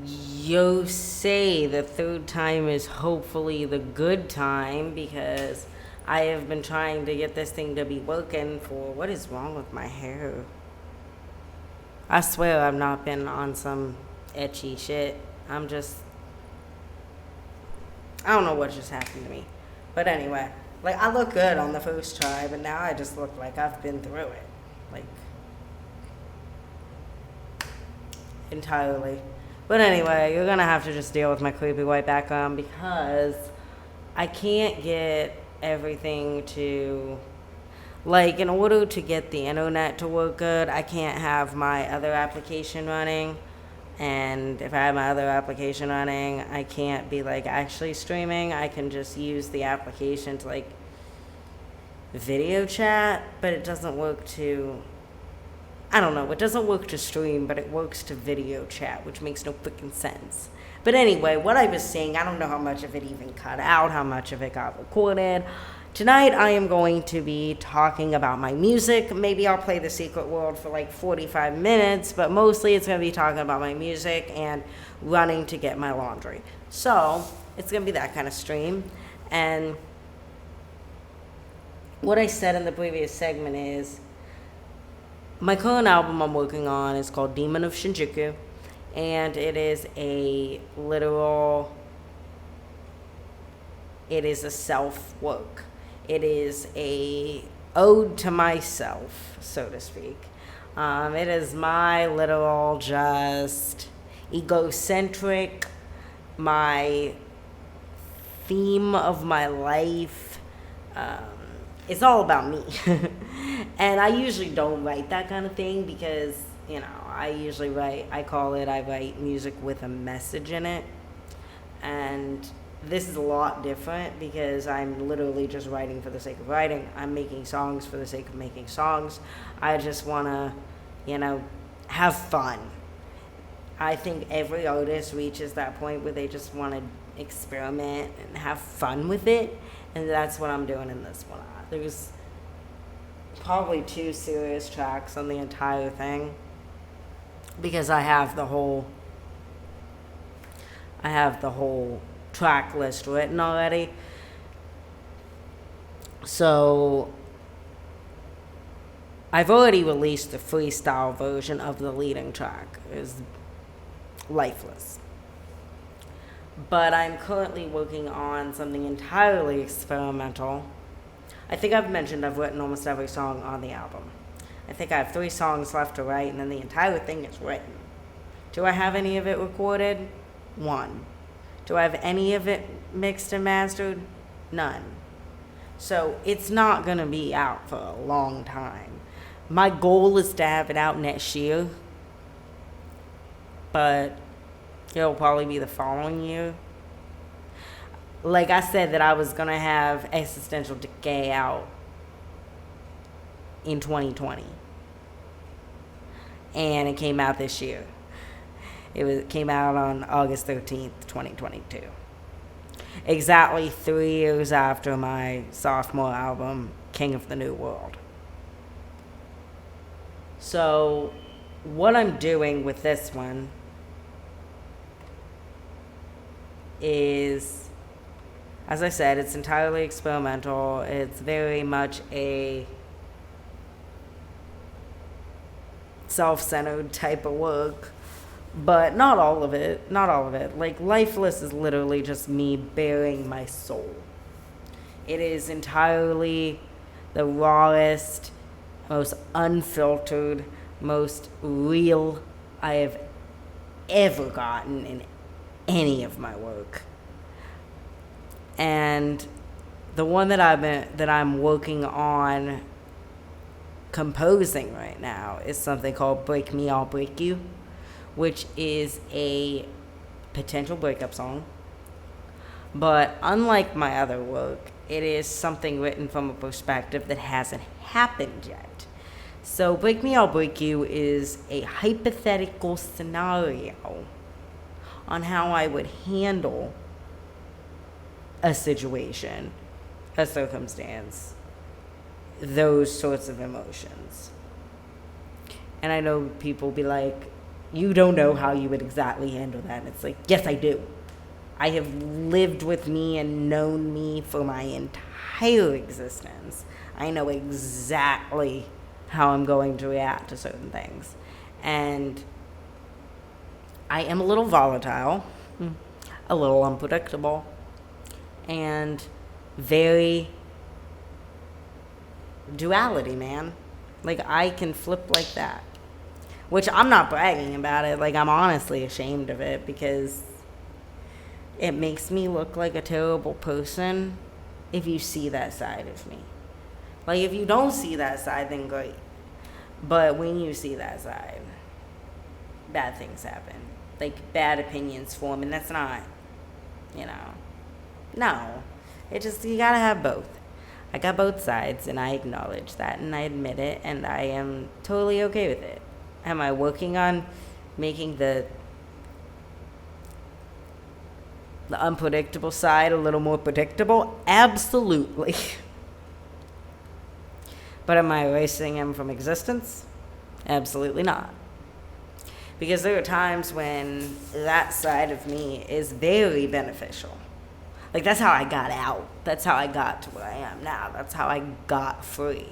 You say the third time is hopefully the good time because I have been trying to get this thing to be working for what is wrong with my hair. I swear I've not been on some etchy shit. I don't know what just happened to me. But anyway, like I look good on the first try, but now I just look like I've been through it. Like entirely. But anyway, you're gonna have to just deal with my creepy white background because I can't get everything to, like, in order to get the internet to work good, I can't have my other application running. And if I have my other application running, I can't be like actually streaming. I can just use the application to like video chat, but it doesn't work to, I don't know, it doesn't work to stream, but it works to video chat, which makes no freaking sense. But anyway, what I was saying, I don't know how much of it even cut out, how much of it got recorded. Tonight I am going to be talking about my music. Maybe I'll play The Secret World for like 45 minutes, but mostly it's going to be talking about my music and running to get my laundry. So it's going to be that kind of stream. And what I said in the previous segment is, my current album I'm working on is called Demon of Shinjuku, and it is a self-work. It is a ode to myself, so to speak. It is my literal just egocentric, my theme of my life. It's all about me. And I usually don't write that kind of thing because, I write music with a message in it. And this is a lot different because I'm literally just writing for the sake of writing. I'm making songs for the sake of making songs. I just want to, have fun. I think every artist reaches that point where they just want to experiment and have fun with it. And that's what I'm doing in this one. There's probably 2 serious tracks on the entire thing because I have the whole track list written already. So I've already released the freestyle version of the leading track. It's Lifeless. But I'm currently working on something entirely experimental. I think I've mentioned I've written almost every song on the album. I think I have 3 songs left to write, and then the entire thing is written. Do I have any of it recorded? 1. Do I have any of it mixed and mastered? None. So it's not going to be out for a long time. My goal is to have it out next year, but it'll probably be the following year. Like I said that I was going to have Existential Decay out in 2020. And it came out this year. It came out on August 13th, 2022. Exactly 3 years after my sophomore album, King of the New World. So, what I'm doing with this one is, as I said, it's entirely experimental. It's very much a self-centered type of work. But not all of it. Like, Lifeless is literally just me bearing my soul. It is entirely the rawest, most unfiltered, most real I have ever gotten in any of my work. And the one that I'm working on composing right now is something called Break Me, I'll Break You, which is a potential breakup song. But unlike my other work, it is something written from a perspective that hasn't happened yet. So Break Me, I'll Break You is a hypothetical scenario on how I would handle a situation, a circumstance, those sorts of emotions. And I know people be like, you don't know how you would exactly handle that. And it's like, yes, I do. I have lived with me and known me for my entire existence. I know exactly how I'm going to react to certain things. And I am a little volatile, a little unpredictable, and very duality, man. Like, I can flip like that. Which I'm not bragging about it. Like, I'm honestly ashamed of it because it makes me look like a terrible person if you see that side of me. Like, if you don't see that side, then great. But when you see that side, bad things happen. Like, bad opinions form, and that's not, no. It just, you gotta have both. I got both sides, and I acknowledge that, and I admit it, and I am totally okay with it. Am I working on making the unpredictable side a little more predictable? Absolutely. But am I erasing him from existence? Absolutely not. Because there are times when that side of me is very beneficial. Like, that's how I got out. That's how I got to where I am now. That's how I got free.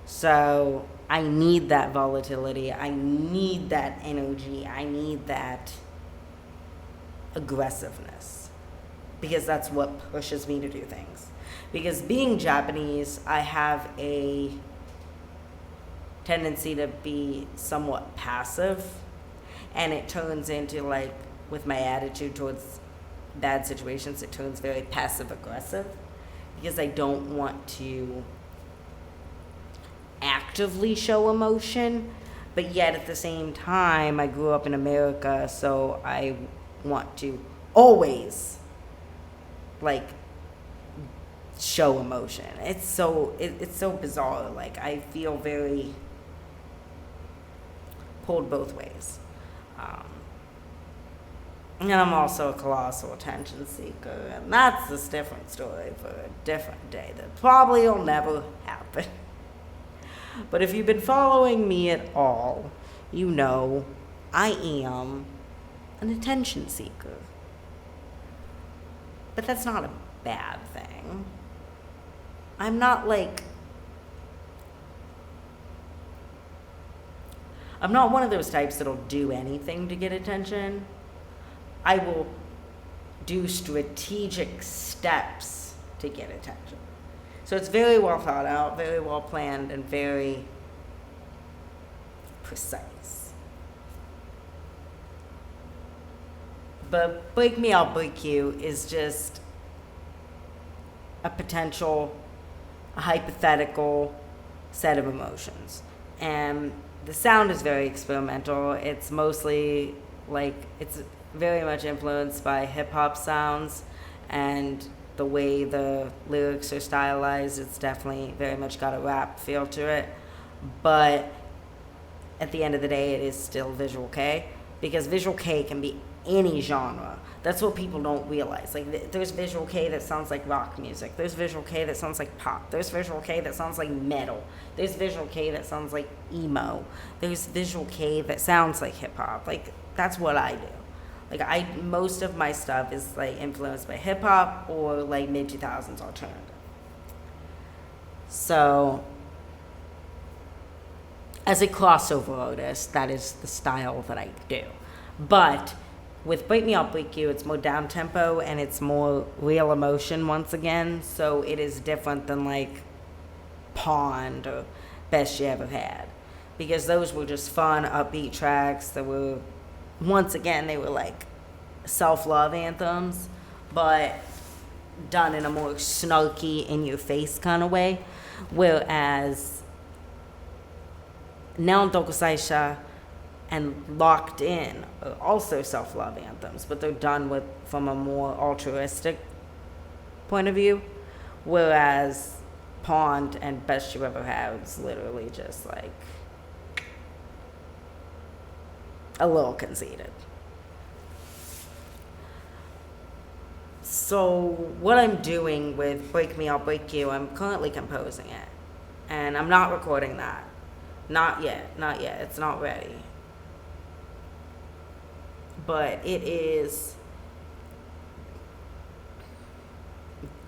So I need that volatility. I need that energy. I need that aggressiveness. Because that's what pushes me to do things. Because being Japanese, I have a tendency to be somewhat passive. And it turns into, like, with my attitude towards bad situations, it turns very passive aggressive. Because I don't want to actively show emotion, but yet at the same time, I grew up in America, so I want to always, like, show emotion. It's so bizarre. Like, I feel very pulled both ways. And I'm also a colossal attention seeker, and that's a different story for a different day that probably will never happen. But if you've been following me at all, you know I am an attention seeker. But that's not a bad thing. I'm not one of those types that'll do anything to get attention. I will do strategic steps to get attention. So it's very well thought out, very well planned, and very precise. But Break Me, I'll Break You is just a potential, a hypothetical set of emotions. And the sound is very experimental. It's mostly it's very much influenced by hip-hop sounds, and the way the lyrics are stylized, it's definitely very much got a rap feel to it. But at the end of the day, it is still visual K, because visual K can be any genre. That's what people don't realize. Like, there's visual K that sounds like rock music. There's visual K that sounds like pop. There's visual K that sounds like metal. There's visual K that sounds like emo. There's visual K that sounds like hip-hop. Like, that's what I do. Like, most of my stuff is, like, influenced by hip-hop or, like, mid-2000s alternative. So, as a crossover artist, that is the style that I do. But with Break Me, I'll Break You, it's more down-tempo, and it's more real emotion once again. So it is different than, like, Pond or Best You Ever Had. Because those were just fun, upbeat tracks that were... Once again, they were like self-love anthems, but done in a more snarky, in-your-face kind of way. Whereas Neon Tokusaisha and Locked In are also self-love anthems, but they're done from a more altruistic point of view. Whereas Pond and Best You Ever Had is literally just like a little conceited. So what I'm doing with Break Me, I'll Break You, I'm currently composing it. And I'm not recording that. Not yet. It's not ready. but it is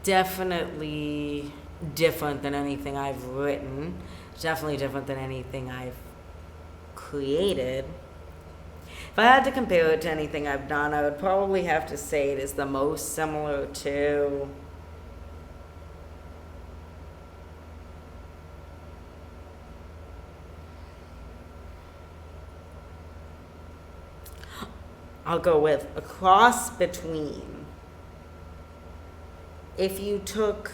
definitely different than anything I've written. Definitely different than anything I've created. If I had to compare it to anything I've done, I would probably have to say it is the most similar to I'll go with a cross between, if you took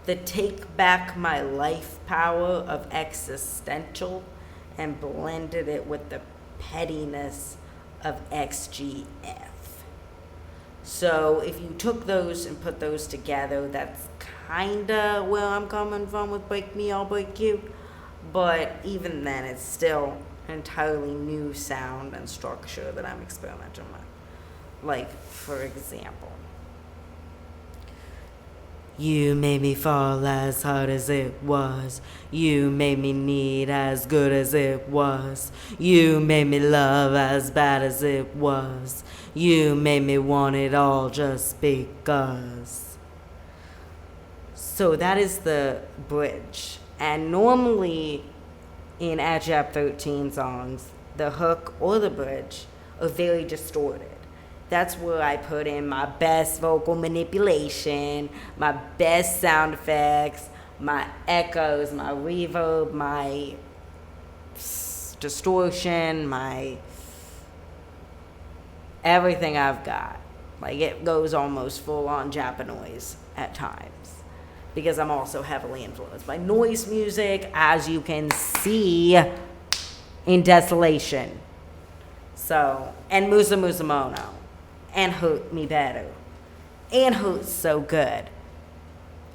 the Take Back My Life power of existential and blended it with the pettiness of XGF. So if you took those and put those together, that's kinda where I'm coming from with Break Me, I'll Break You. But even then, it's still an entirely new sound and structure that I'm experimenting with. Like, for example, you made me fall as hard as it was. You made me need as good as it was. You made me love as bad as it was. You made me want it all just because. So that is the bridge. And normally in Etchi 13 songs, the hook or the bridge are very distorted. That's where I put in my best vocal manipulation, my best sound effects, my echoes, my reverb, my distortion, my everything I've got. Like, it goes almost full on Japanoise at times, because I'm also heavily influenced by noise music, as you can see in Desolation. So, and Musa Musa Mono. And Hurt Me Better, and Hurt's So Good,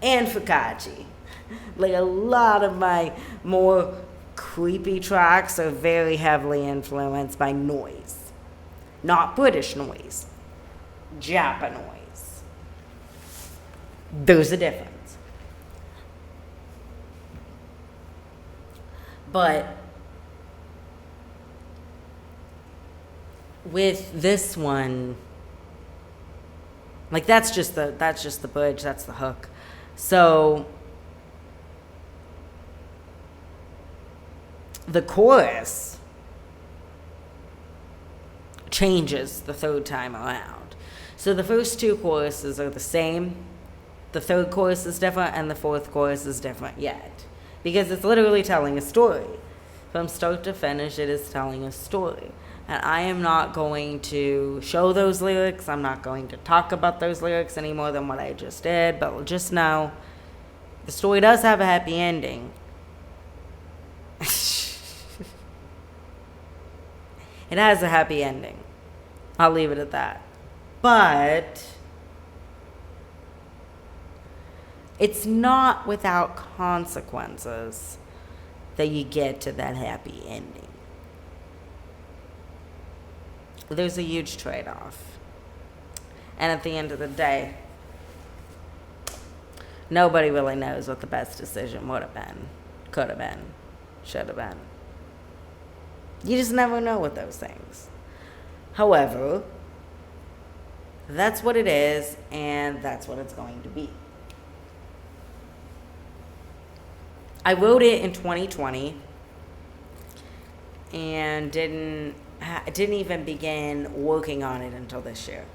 and Fukaji. Like, a lot of my more creepy tracks are very heavily influenced by noise. Not British noise, Japanoise. There's a difference. But with this one, like, that's just the bridge, that's the hook. So the chorus changes the third time around. So the first two choruses are the same. The third chorus is different, and the fourth chorus is different yet. Because it's literally telling a story. From start to finish, it is telling a story. And I am not going to show those lyrics. I'm not going to talk about those lyrics any more than what I just did. But just know, the story does have a happy ending. It has a happy ending. I'll leave it at that. But it's not without consequences that you get to that happy ending. There's a huge trade-off. And at the end of the day, nobody really knows what the best decision would have been, could have been, should have been. You just never know with those things. However, that's what it is, and that's what it's going to be. I wrote it in 2020 and didn't even begin working on it until this year,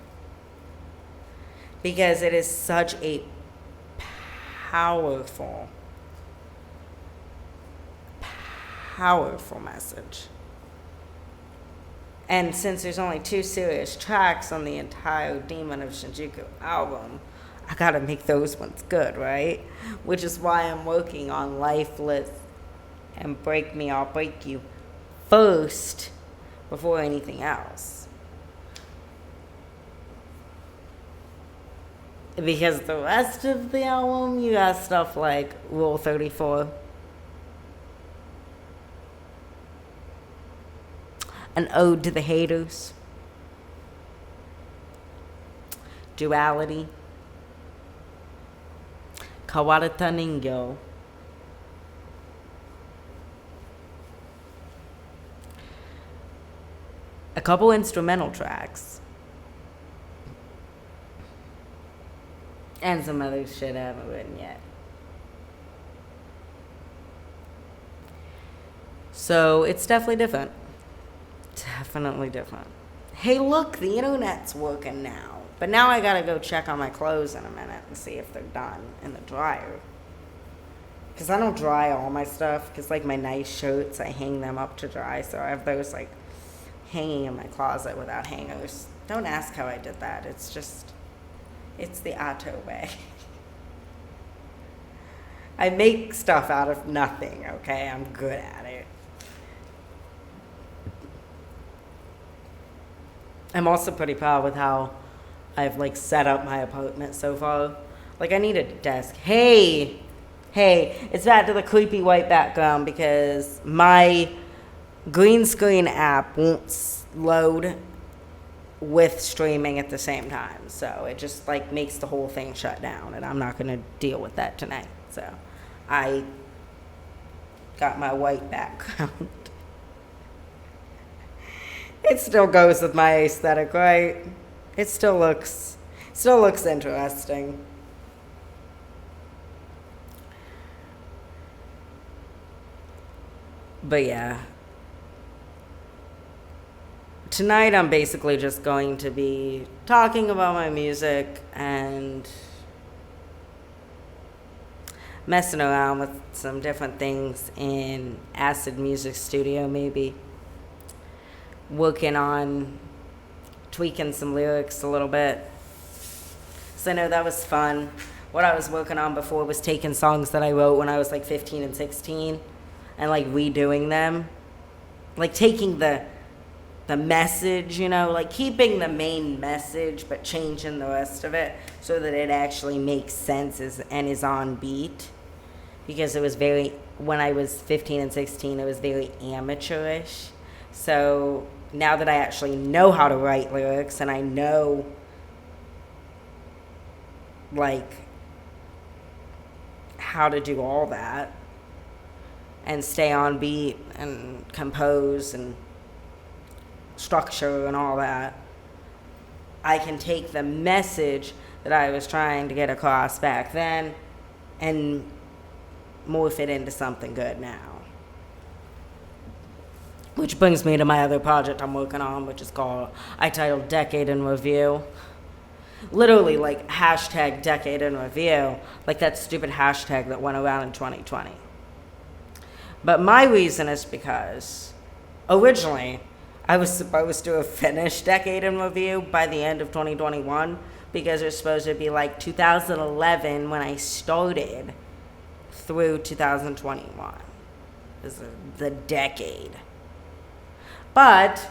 because it is such a powerful message. And since there's only 2 serious tracks on the entire Demon of Shinjuku album, I gotta make those ones good, right? Which is why I'm working on Lifeless and Break Me, I'll Break You first before anything else. Because the rest of the album, you got stuff like Rule 34, An Ode to the Haters, Duality, Kawarata Ningyo, a couple instrumental tracks, and some other shit I haven't written yet. So it's definitely different. Definitely different. Hey, look, the internet's working now. But now I gotta go check on my clothes in a minute and see if they're done in the dryer. Because I don't dry all my stuff. Because, like, my nice shirts, I hang them up to dry. So I have those, like, hanging in my closet without hangers. Don't ask how I did that. It's just, it's the Otto way. I make stuff out of nothing, okay? I'm good at it. I'm also pretty proud with how I've, like, set up my apartment so far. Like, I need a desk. Hey, it's back to the creepy white background because my green screen app won't load with streaming at the same time. So it just, like, makes the whole thing shut down, and I'm not going to deal with that tonight. So I got my white background. It still goes with my aesthetic, right? It still looks interesting. But yeah. Tonight I'm basically just going to be talking about my music and messing around with some different things in Acid Music Studio, maybe. Working on tweaking some lyrics a little bit. So I know that was fun. What I was working on before was taking songs that I wrote when I was like 15 and 16 and like redoing them. Like taking the message, you know, like keeping the main message but changing the rest of it so that it actually makes sense and is on beat. Because it was when I was 15 and 16, it was very amateurish. So now that I actually know how to write lyrics and I know, like, how to do all that and stay on beat and compose and structure and all that, I can take the message that I was trying to get across back then and morph it into something good now. Which brings me to my other project I'm working on, which is I titled Decade in Review. Literally, like, hashtag Decade in Review, like that stupid hashtag that went around in 2020. But my reason is because originally I was supposed to have finished Decade in Review by the end of 2021 because it was supposed to be like 2011 when I started through 2021. This is the decade. But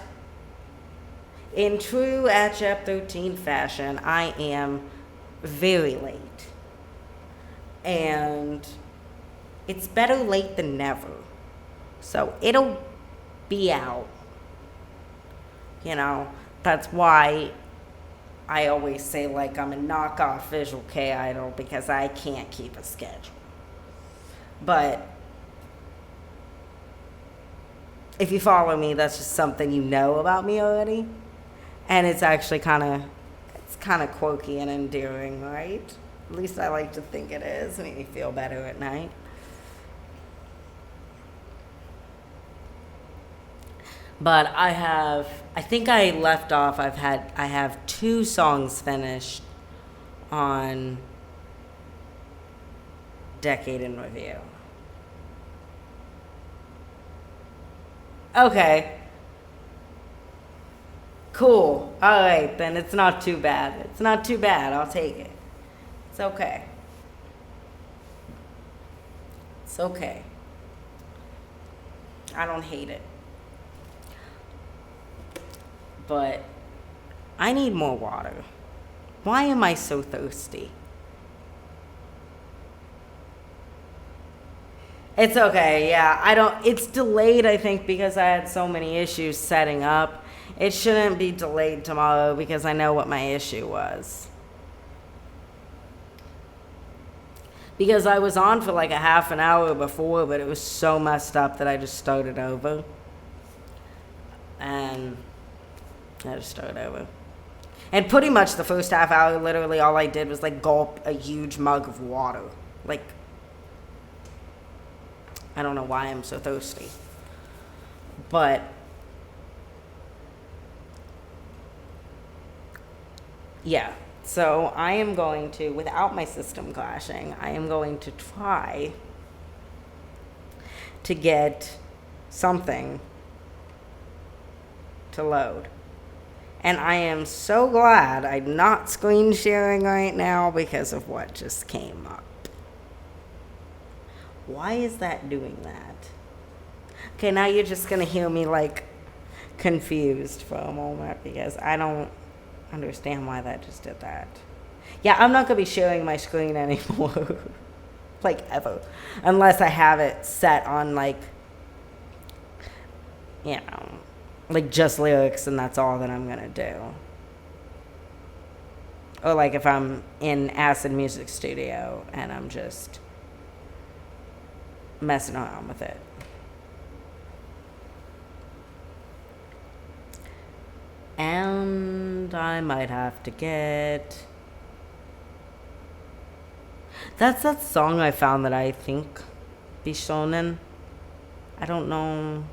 in true Etchi 13 fashion, I am very late. And it's better late than never. So it'll be out. You know, that's why I always say, like, I'm a knockoff Visual K idol because I can't keep a schedule. But if you follow me, that's just something you know about me already. And it's actually kind of quirky and endearing, right? At least I like to think it is. Make me feel better at night. But I think I left off, I have 2 songs finished on Decade in Review. Okay. Cool. All right, then it's not too bad. It's not too bad. I'll take it. It's okay. It's okay. I don't hate it. But I need more water. Why am I so thirsty? It's okay, yeah. It's delayed, I think, because I had so many issues setting up. It shouldn't be delayed tomorrow because I know what my issue was. Because I was on for like a half an hour before, but it was so messed up that I just started over. And I just start over. And pretty much the first half hour, literally all I did was like gulp a huge mug of water. Like, I don't know why I'm so thirsty. But yeah, so I am going to, without my system crashing, I am going to try to get something to load. And I am so glad I'm not screen sharing right now because of what just came up. Why is that doing that? Okay, now you're just going to hear me like confused for a moment because I don't understand why that just did that. Yeah, I'm not going to be sharing my screen anymore. Like ever. Unless I have it set on like, you know, like just lyrics and that's all that I'm going to do. Or like if I'm in Acid Music Studio and I'm just messing around with it. And I might have to get... That's that song I found that I think be shonen. I don't know.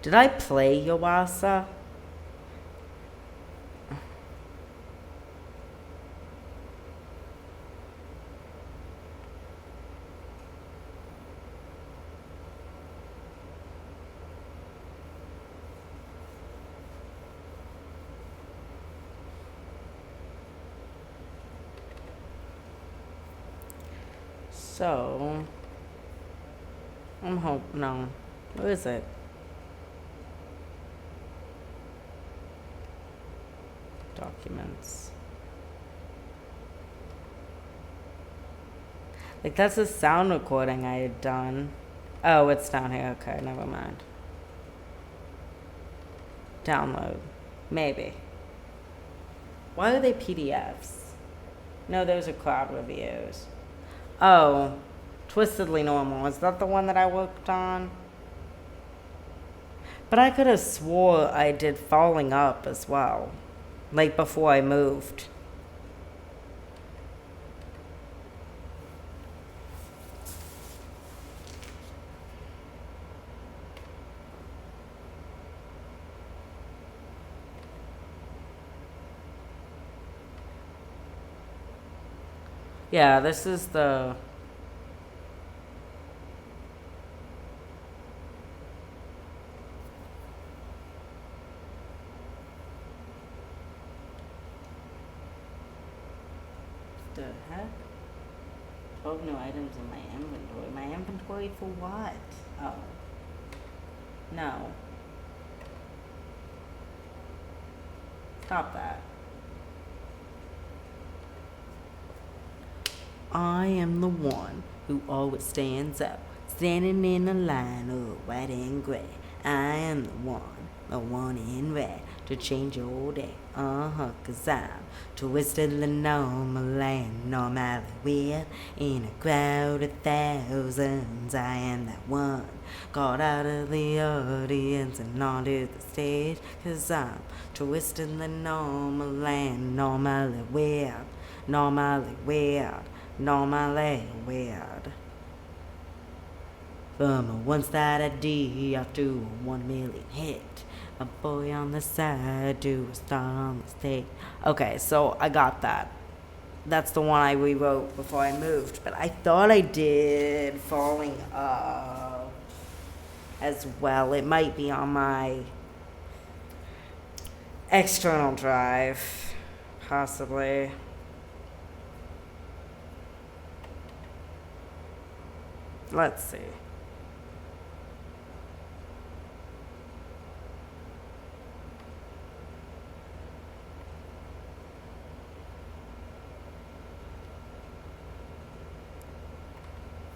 Did I play Yawasa? So, I'm hoping, no. What is it? Documents. Like, that's a sound recording I had done. Oh, it's down here. Okay, never mind. Download. Maybe. Why are they PDFs? No, those are cloud reviews. Oh, Twistedly Normal. Is that the one that I worked on? But I could have swore I did Falling Up as well. Like before I moved. Yeah, this is the... The heck? 12 new items in my inventory. My inventory for what? Oh. No. Stop that. I am the one who always stands up, standing in a line of white and gray. I am the one in red, to change your day. 'Cause I'm twistedly normal and normally weird. In a crowd of thousands, I am that one, caught out of the audience and onto the stage. 'Cause I'm twistedly normal and normally weird. Normally weird. Normally weird. From a one-sided D to a 1 million hit. A boy on the side to a star on the stage. Okay, so I got that. That's the one I rewrote before I moved. But I thought I did Falling Up as well. It might be on my external drive, possibly. Let's see.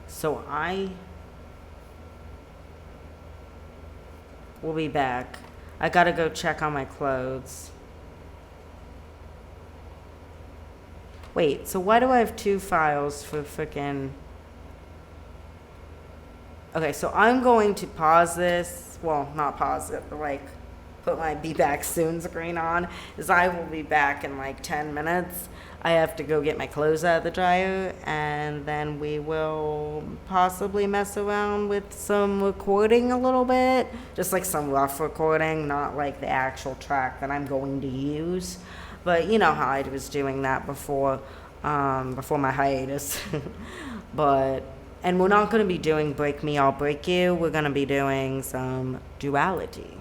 So I will be back. I gotta go check on my clothes. Wait, so why do I have two files for frickin'... Okay, so I'm going to pause this. Well, not pause it, but like put my be back soon screen on, as I will be back in like 10 minutes. I have to go get my clothes out of the dryer, and then we will possibly mess around with some recording a little bit. Just like some rough recording, not like the actual track that I'm going to use. But you know how I was doing that before my hiatus. But, and we're not going to be doing Break Me, I'll Break You. We're going to be doing some duality.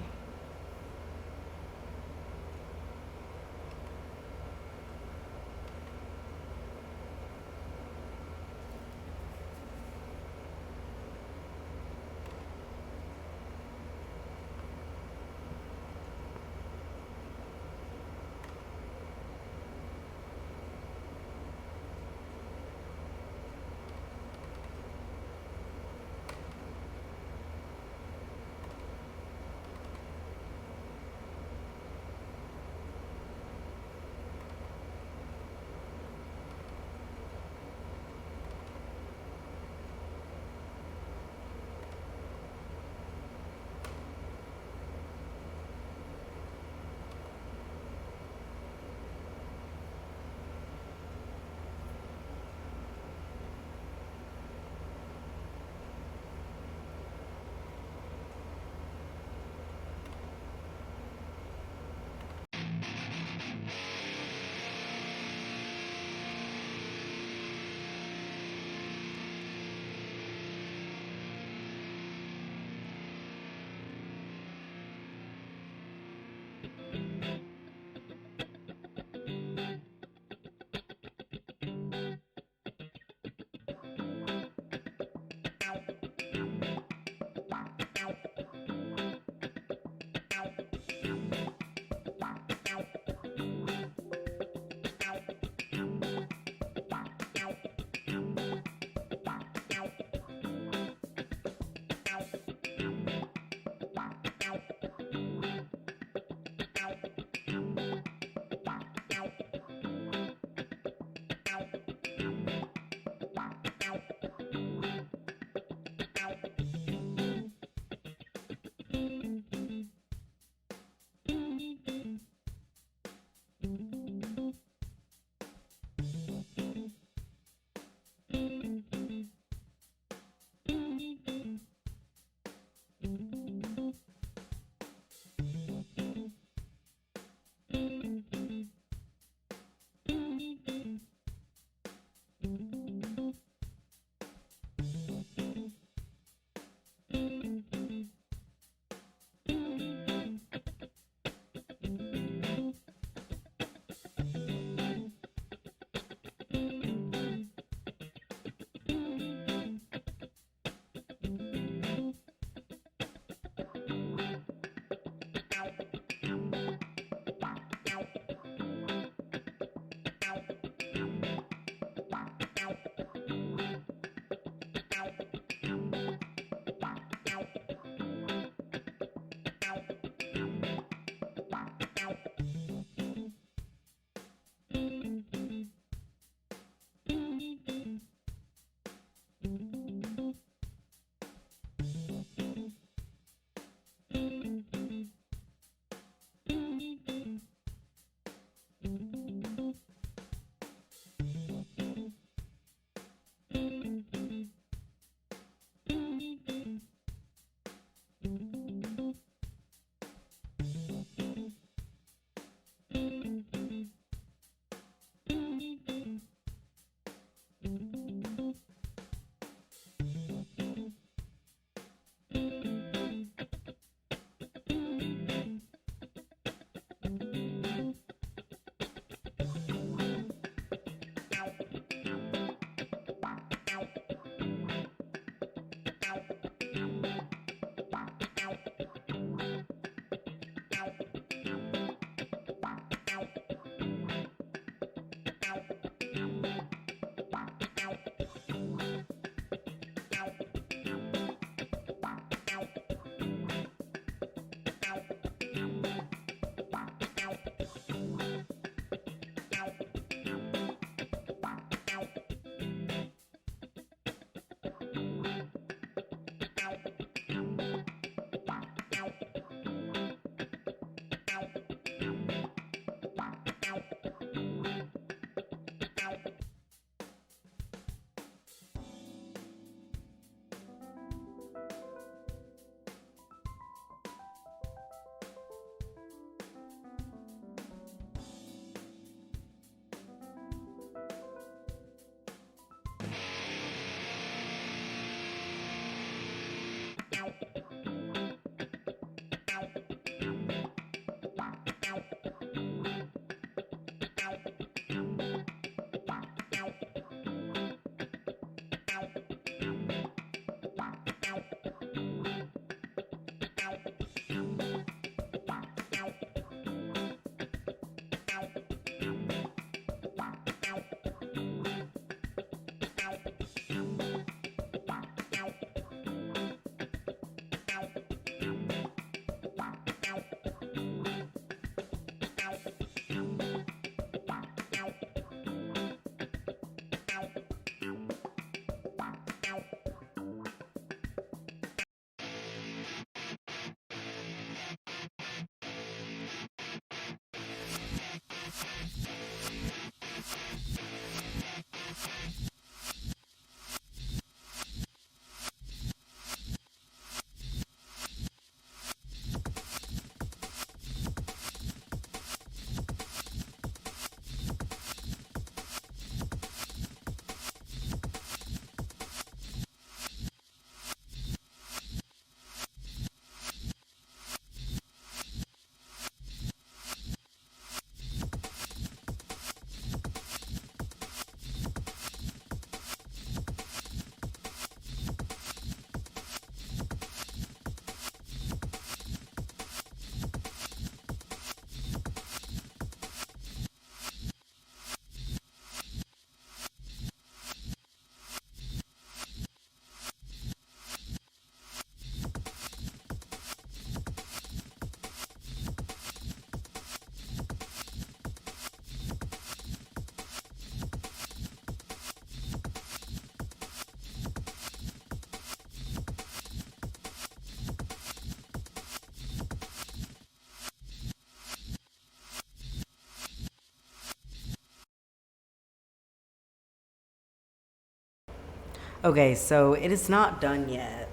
Okay, so it is not done yet.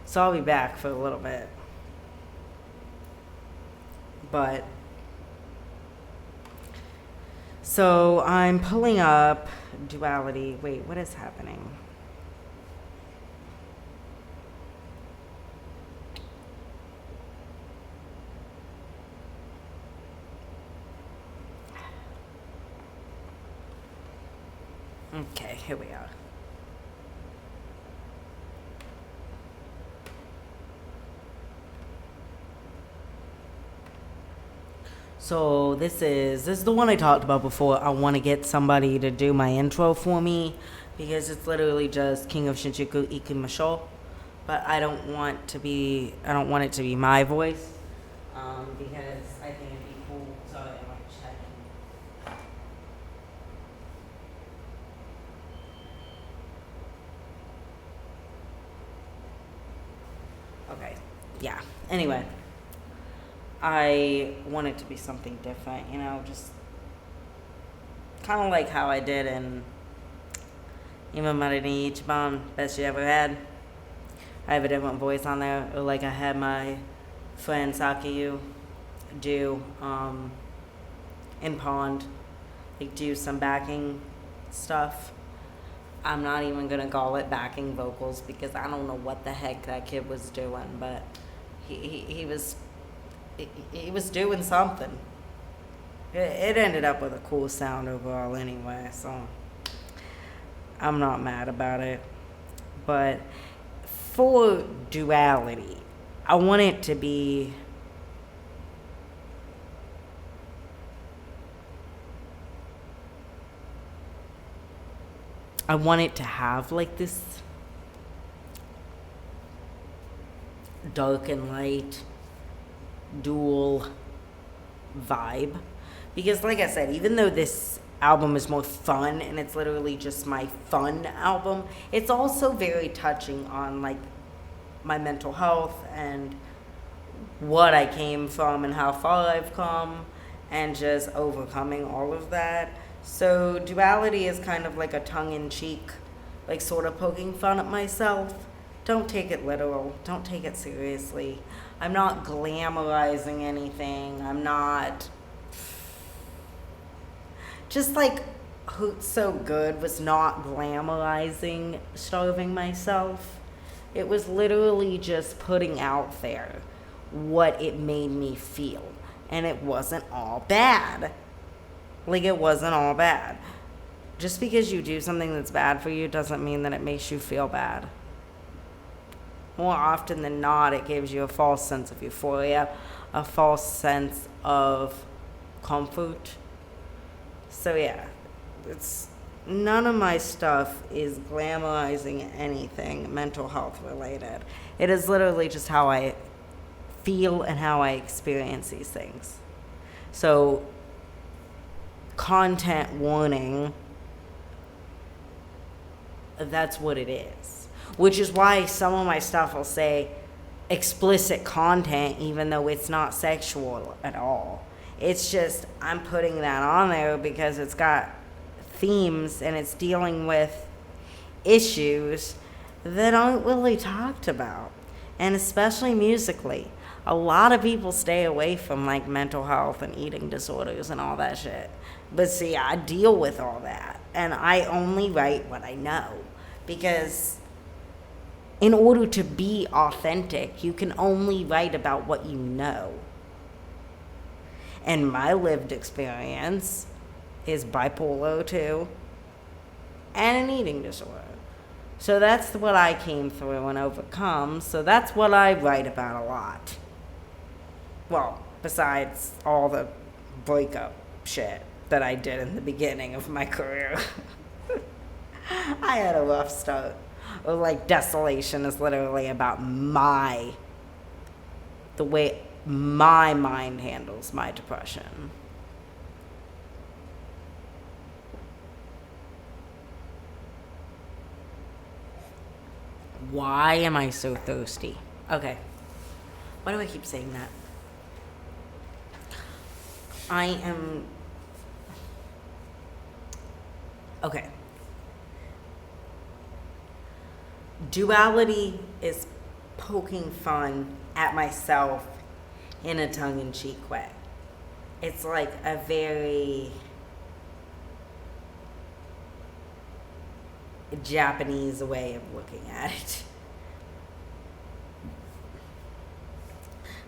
So I'll be back for a little bit. But so I'm pulling up duality. Wait, what is happening? Okay, here we are. So this is the one I talked about before. I want to get somebody to do my intro for me because it's literally just King of Shinjuku Ikimasho, but I don't want it to be my voice because I think it'd be cool. Sorry, I'm like checking. Okay, yeah. Anyway, I want it to be something different, just kind of like how I did in MIDNIGHT CDT, best you ever had. I have a different voice on there, or like I had my friend Sakayu do in Pond, like do some backing stuff. I'm not even gonna call it backing vocals because I don't know what the heck that kid was doing, but he was doing something. It ended up with a cool sound overall anyway, so I'm not mad about it. But for duality, I want it to be I want it to have like this dark and light dual vibe, because like I said, even though this album is more fun and it's literally just my fun album, it's also very touching on like my mental health and what I came from and how far I've come and just overcoming all of that. So duality is kind of like a tongue-in-cheek, like sort of poking fun at myself. Don't take it literal. Don't take it seriously. I'm not glamorizing anything. I'm not... Just like Hoots So Good was not glamorizing starving myself. It was literally just putting out there what it made me feel. And it wasn't all bad. Like, it wasn't all bad. Just because you do something that's bad for you doesn't mean that it makes you feel bad. More often than not, it gives you a false sense of euphoria, a false sense of comfort. So yeah, it's none of my stuff is glamorizing anything mental health related. It is literally just how I feel and how I experience these things. So, content warning, that's what it is. Which is why some of my stuff will say explicit content even though it's not sexual at all. It's just I'm putting that on there because it's got themes and it's dealing with issues that aren't really talked about. And especially musically. A lot of people stay away from like mental health and eating disorders and all that shit. But see, I deal with all that. And I only write what I know. Because in order to be authentic, you can only write about what you know. And my lived experience is bipolar 2 and an eating disorder. So that's what I came through and overcome. So that's what I write about a lot. Well, besides all the breakup shit that I did in the beginning of my career. I had a rough start. Like, Desolation is literally about the way my mind handles my depression. Why am I so thirsty? Okay. Why do I keep saying that? I am... Okay. Duality is poking fun at myself in a tongue-in-cheek way. It's like a very Japanese way of looking at it.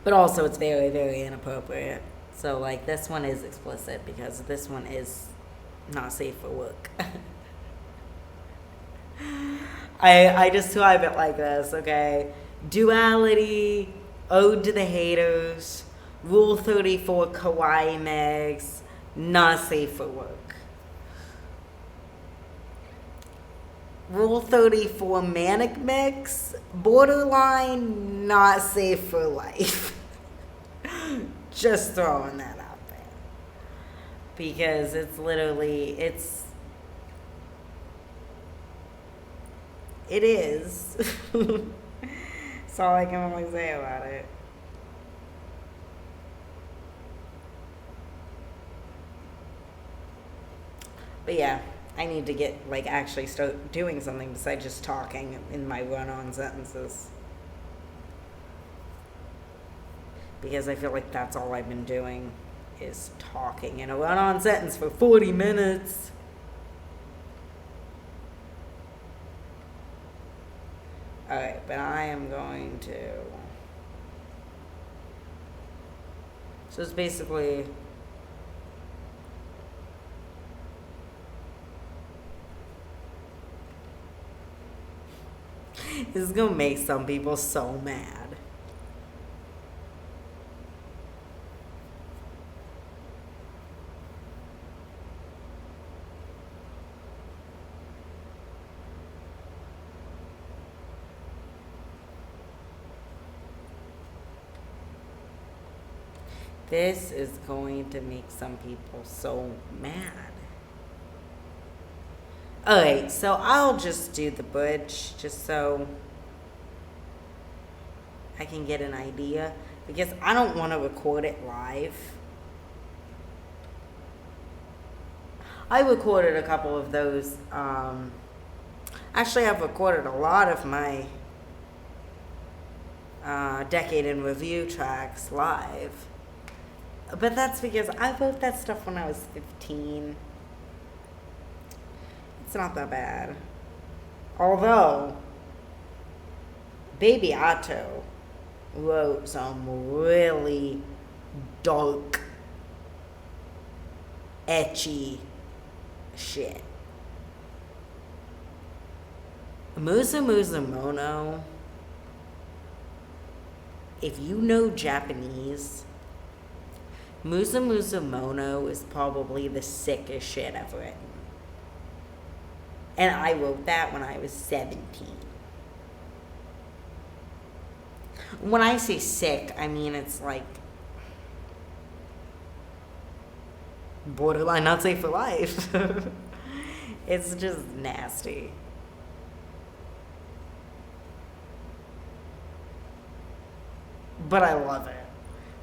But also it's very, very inappropriate. So like this one is explicit because this one is not safe for work. I describe it like this, okay? Duality, ode to the haters, Rule 34 kawaii mix, not safe for work. Rule 34 manic mix, borderline, not safe for life. Just throwing that out there. Because it's literally, it is. That's all I can really say about it. But yeah, I need to get, like, actually start doing something besides just talking in my run-on sentences. Because I feel like that's all I've been doing is talking in a run-on sentence for 40 minutes. Alright, but I am going to... So it's basically... This is gonna make some people so mad. This is going to make some people so mad. Alright, so I'll just do the bridge just so I can get an idea. Because I don't want to record it live. I recorded a couple of those. Actually, I've recorded a lot of my Decade in Review tracks live. But that's because I wrote that stuff when I was 15. It's not that bad. Although, Baby Otto wrote some really dark, etchy shit. Musa Musa Mono, if you know Japanese, Musa Musa Mono is probably the sickest shit I've written. And I wrote that when I was 17. When I say sick, I mean it's like borderline not safe for life. It's just nasty. But I love it.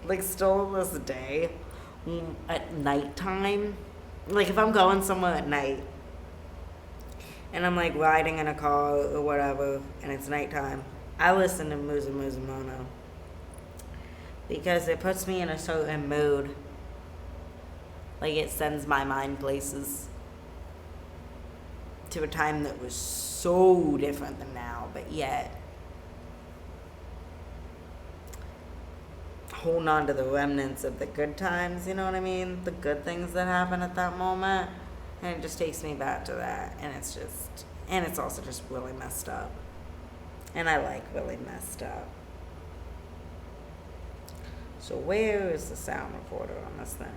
Like, still to this day, at nighttime, like if I'm going somewhere at night and I'm like riding in a car or whatever and it's nighttime, I listen to Musa Musa Mono because it puts me in a certain mood. Like, it sends my mind places to a time that was so different than now, but yet holding on to the remnants of the good times, you know what I mean? The good things that happen at that moment. And it just takes me back to that. And it's just, and it's also just really messed up. And I like really messed up. So where is the sound recorder on this thing?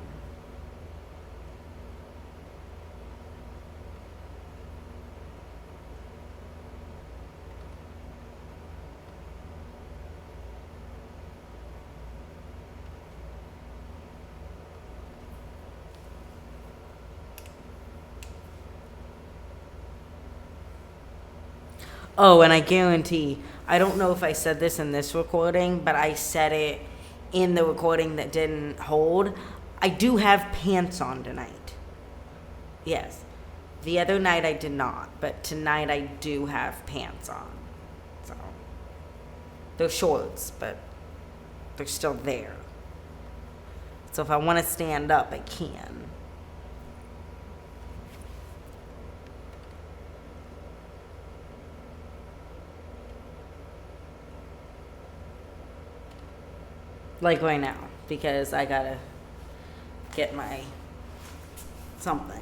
Oh, and I guarantee, I don't know if I said this in this recording, but I said it in the recording that didn't hold. I do have pants on tonight. Yes. The other night I did not, but tonight I do have pants on. So they're shorts, but they're still there. So if I want to stand up, I can. Like right now, because I gotta get my something.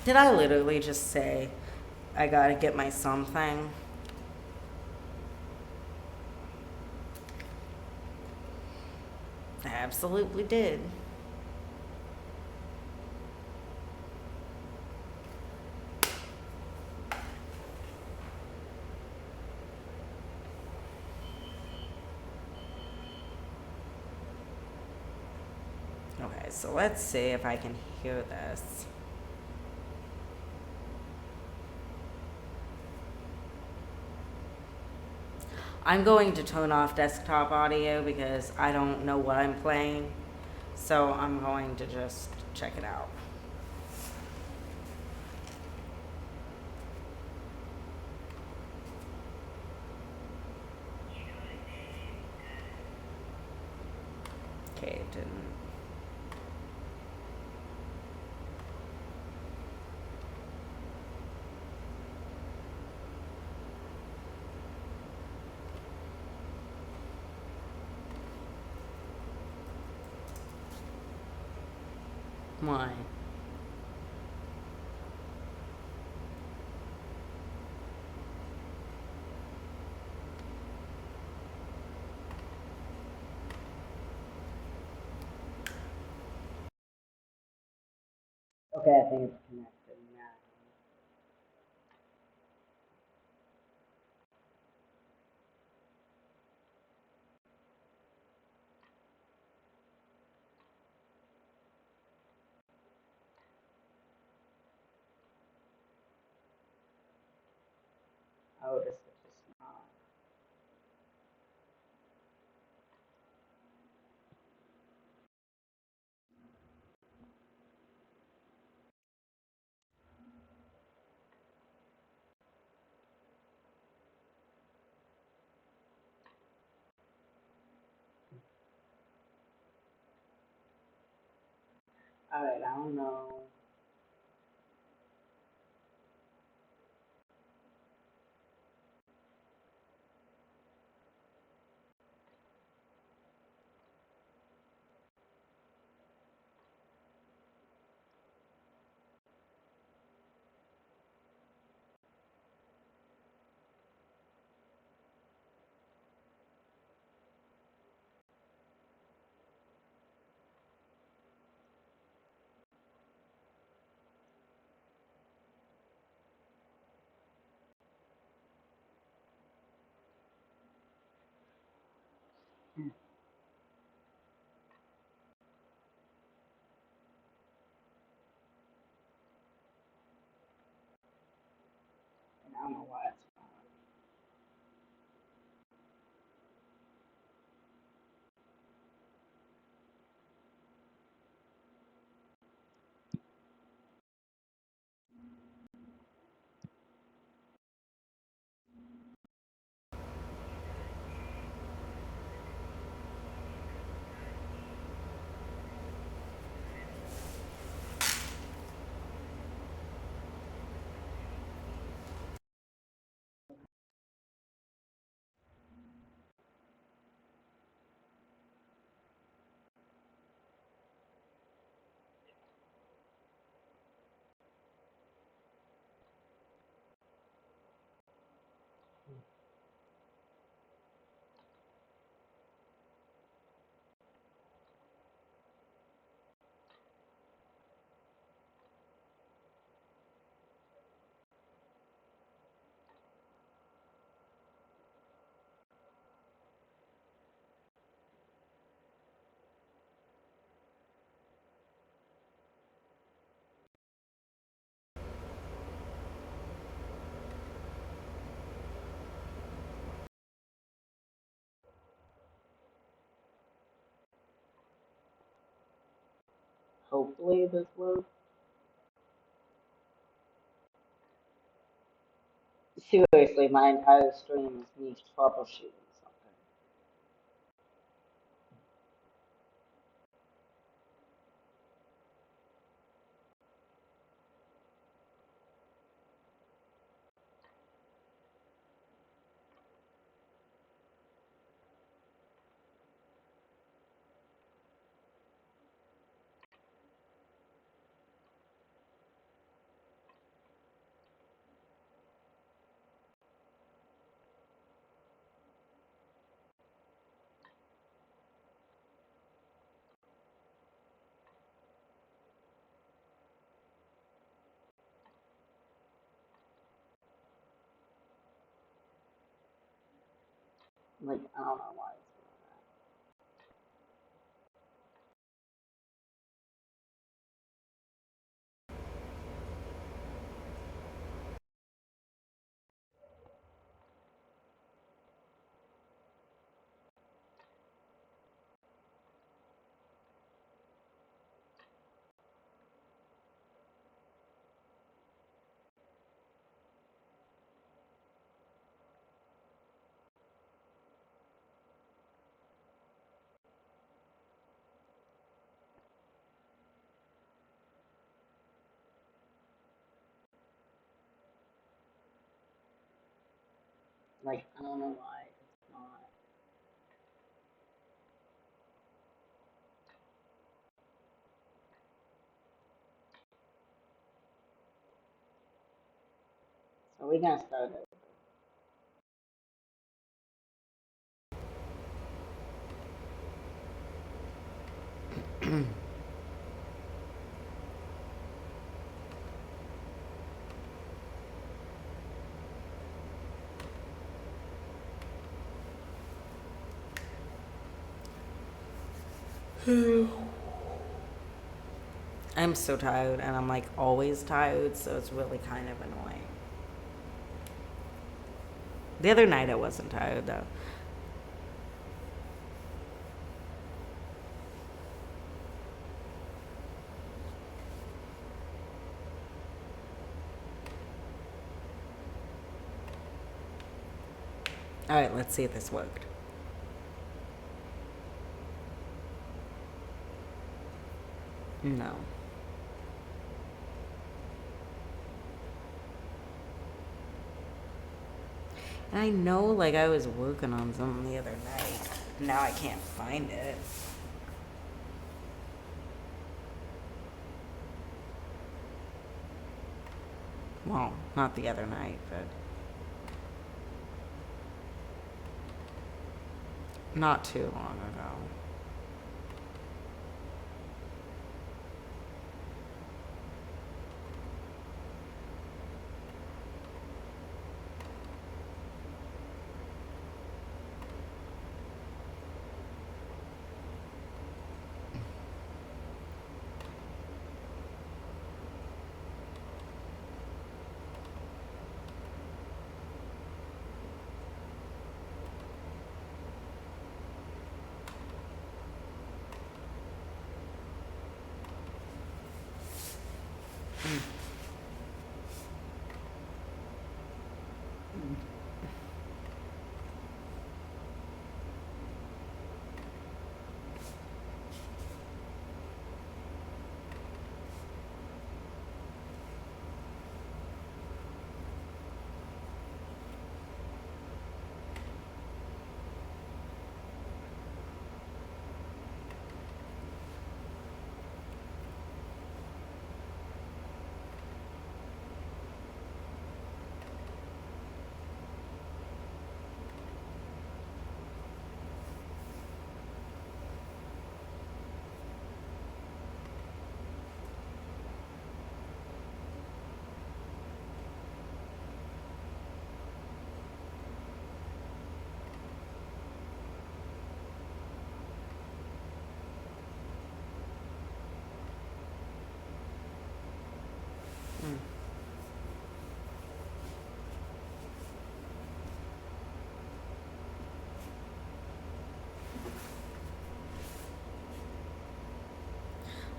Did I literally just say I gotta get my something? I absolutely did. Okay, so let's see if I can hear this. I'm going to turn off desktop audio because I don't know what I'm playing. So I'm going to just check it out. Okay, it didn't. Why? Okay, I think it's connected now. Oh, this is just not. Alright, I don't know. Hopefully this works. Seriously, my entire stream is me troubleshooting something. Like, I don't know why it's doing that. Like, I don't know why it's not. So we're gonna start it. I'm so tired, and I'm like always tired, so it's really kind of annoying. The other night I wasn't tired though. All right, let's see if this worked. No. And I know, like, I was working on something the other night. Now I can't find it. Well, not the other night, but not too long ago.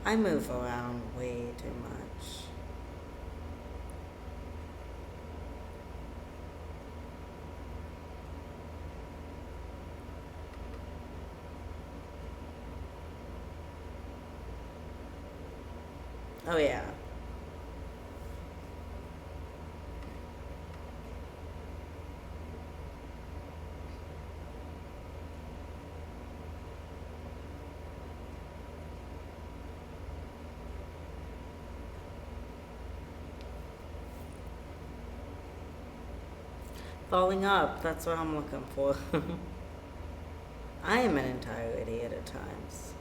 I move around way too much. Oh yeah. Falling up, that's what I'm looking for. I am an entire idiot at times.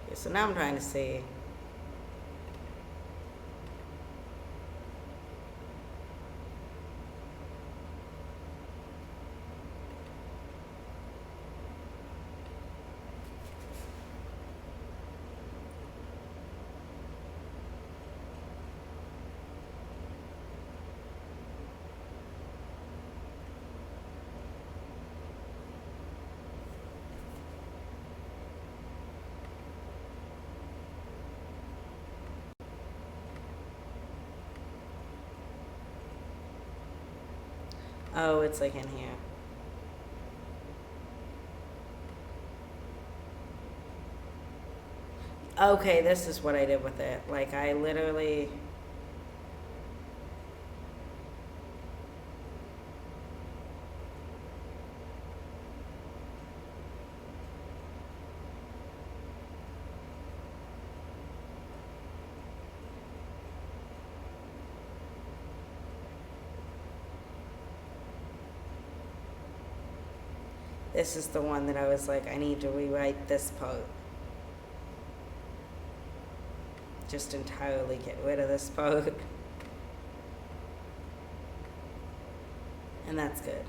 Okay, so now I'm trying to see. Oh, it's like in here. Okay, this is what I did with it. Like, I literally... This is the one that I was like, I need to rewrite this part. Just entirely get rid of this part. And that's good.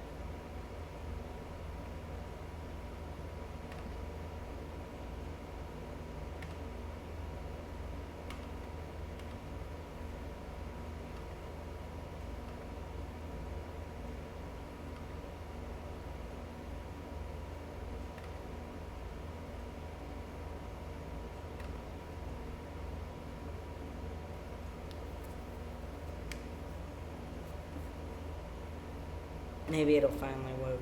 Maybe it'll finally work.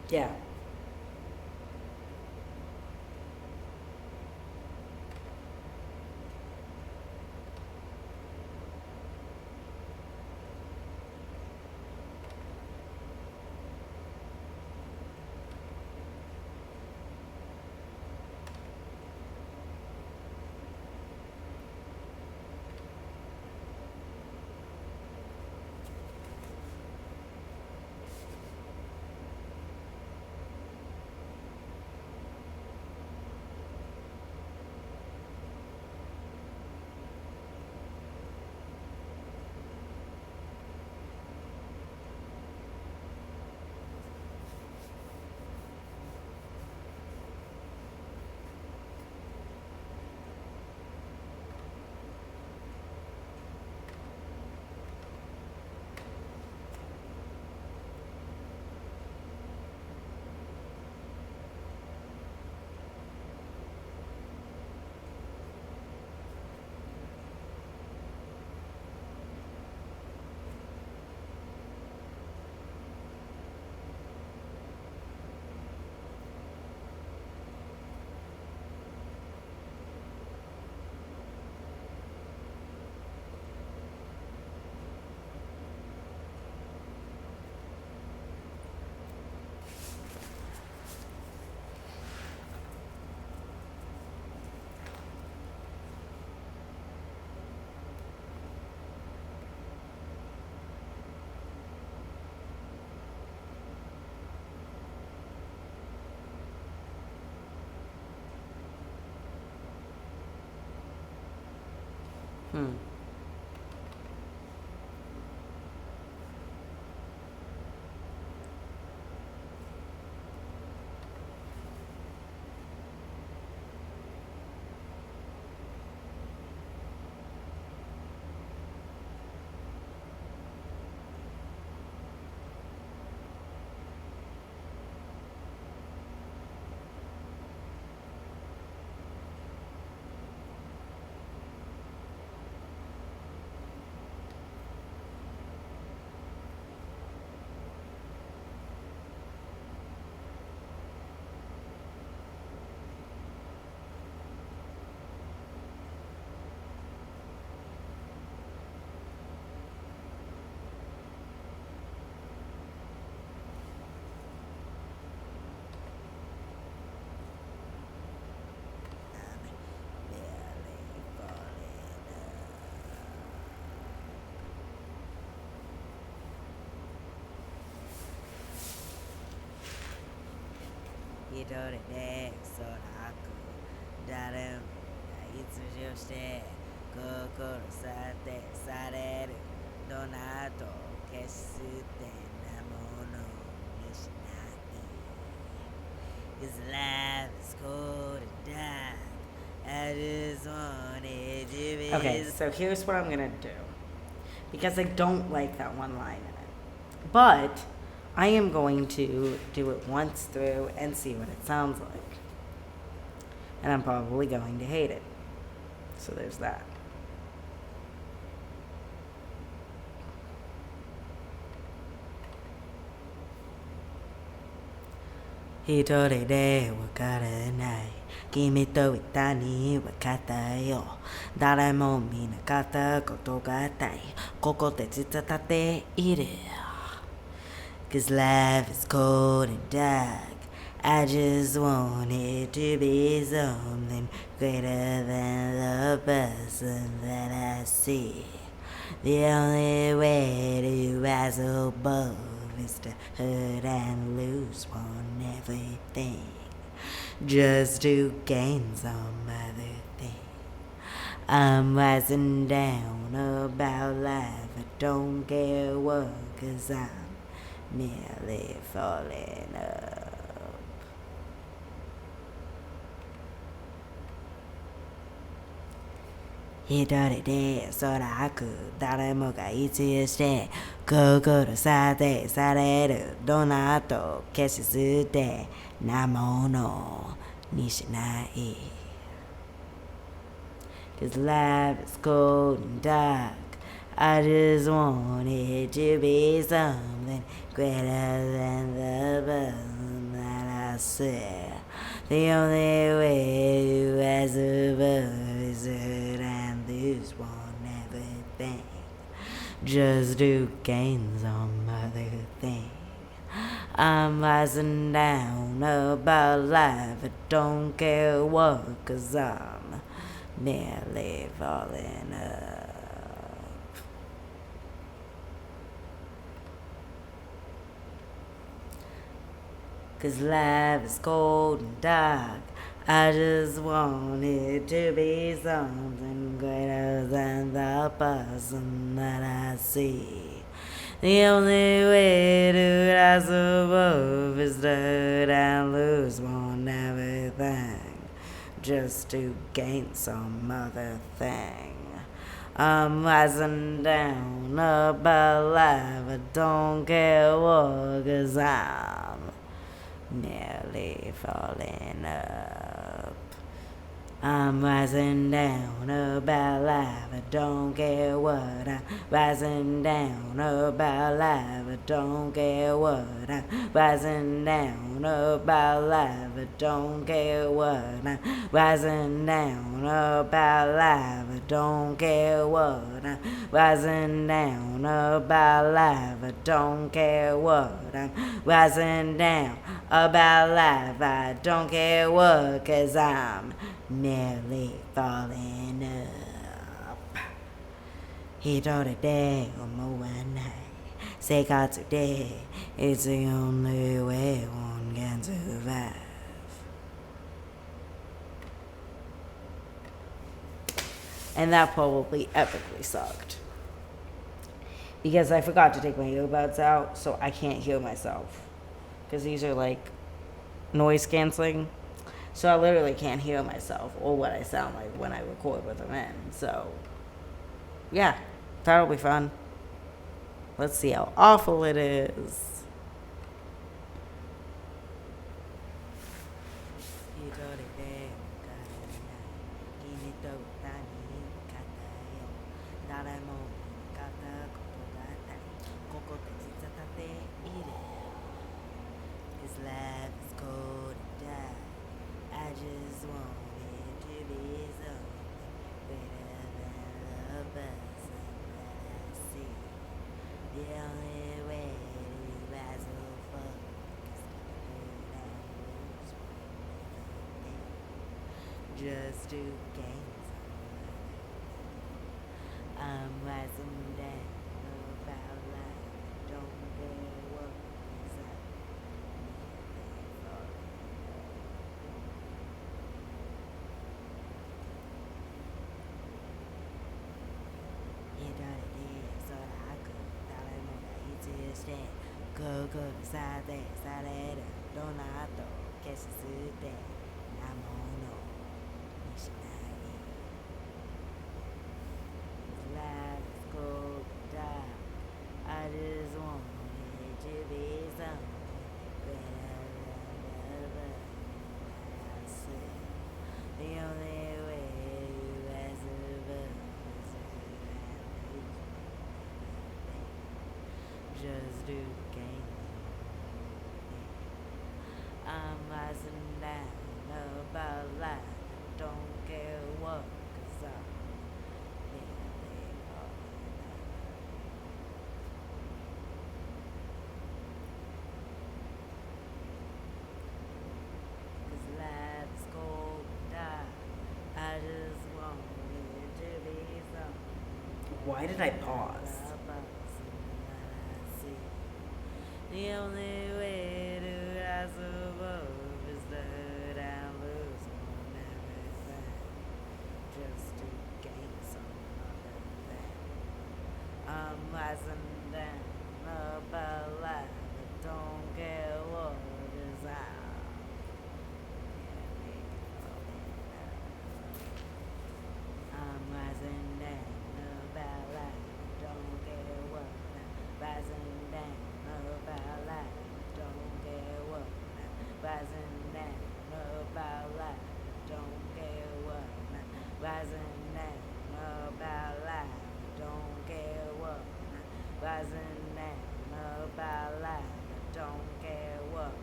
Yeah. Hmm. 人で空く誰もがいつ上して心さてされるどなと決してなものにしない His life is cold and dark I just wanted to be Okay, so here's what I'm gonna do because I don't like that one line in it. But I am going to do it once through and see what it sounds like. And I'm probably going to hate it. So there's that. Hitori de wakara nai Kimi to itani wakata yo Dare mo minakata koto ga tai Koko te tsitatate iru Cause life is cold and dark I just want it to be something greater than the person that I see The only way to rise above is to hurt and lose one everything just to gain some other thing. I'm rising down about life, I don't care what, cause I'm merely falling up. Hitori de soraku daremo ga ichi shite kokoro sate sareru donato keshizute namono ni shinai Cause life is cold and dark I just want it to be something greater than the person that I see The only way to rise above is hurt and lose one everything just to gain some other thing. I'm rising down about life, I don't care what, cause I'm merely falling up. Cause life is cold and dark I just want it to be something greater than the person that I see The only way to rise above is to hurt and lose one everything just to gain some other thing I'm rising down about life I don't care what cause I'm nearly falling up I'm rising down about life I don't care what I'm rising down about life I don't care what I'm rising down about life I don't care what I'm rising down about life I don't care what I'm rising down about life I don't care what I'm rising down about life I don't care what cause I'm nearly falling up Hitori de omowanai Seikatsu de It's the only way one can survive And that probably epically sucked because I forgot to take my earbuds out so I can't hear myself because these are like noise canceling So I literally can't hear myself or what I sound like when I record with them in. So, yeah, that'll be fun. Let's see how awful it is. His life is cold and dark. I just want it to be something greater than the person that I see. The only way to rise above is to hurt and lose everything just to gain something. I'm rising down about life. Don't care what is up. 心さてされるどなと消し捨てなものにしない Life is cold dark I just want it to be something better than ever I see the only way to rise above is to just do gain I'm rising down about life don't care what cause I'm nearly falling cause life's cold and dark I just want it to be something Why did I pause? The only way to rise above is that I lose on everything just to gain some other thing. I'm rising down about life, but don't care what is out. I'm rising down about life, don't care what. Rising down about life, don't care what. Rising down about life, don't care what. Rising down about life, don't care what. Rising down about life, don't care what.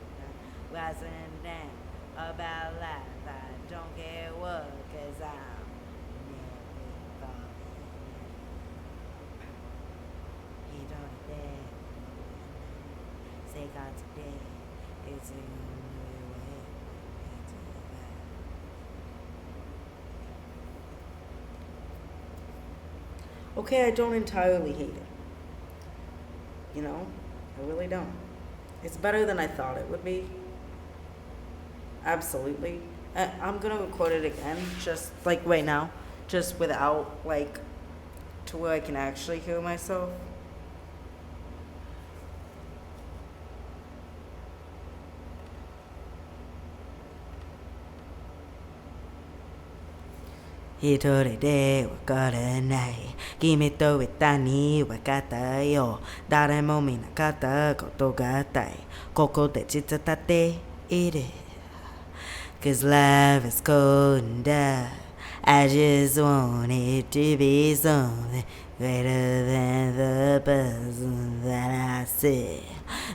Rising down about life, I don't care what, cause I'm nearly falling. He don't dare. Say God today, it's the only way to Okay, I don't entirely hate it. You know, I really don't. It's better than I thought it would be. Absolutely. I'm gonna record it again, just like right now, just without, like, to where I can actually hear myself. He told it day, we got a night. Kimi to itani, we got a yo. Dare mo minakata, koto gatai. Koko de chitatate, it is. Cause life is cold and dark. I just want it to be something greater than the person that I see.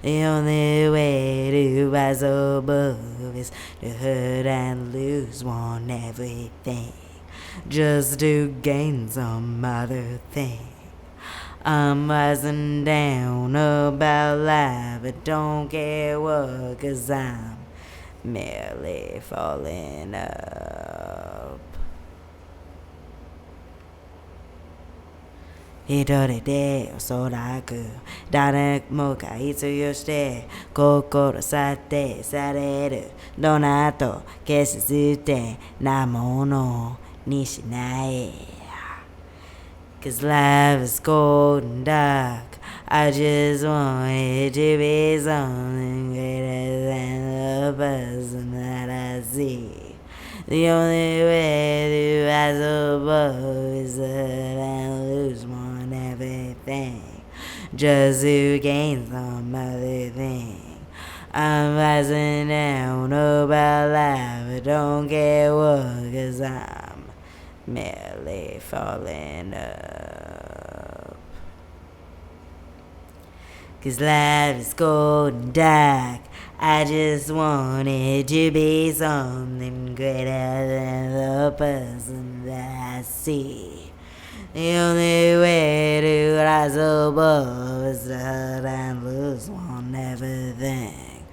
The only way to rise above is to hurt and lose one everything. Just to gain some other thing. I'm rising down about life, but don't care what, cause I'm merely falling up. 一人でおそらく誰もが必要して心去ってされるどなと決してなものにしない Cause life is cold and dark I just want it to be something greater than the person that I see The only way to rise above is that I lose more than everything Just to gain some other thing I'm rising down about life I don't care what cause I'm merely falling up Cause life is cold and dark I just want it to be something greater than the person that I see The only way to rise above is that I lose one everything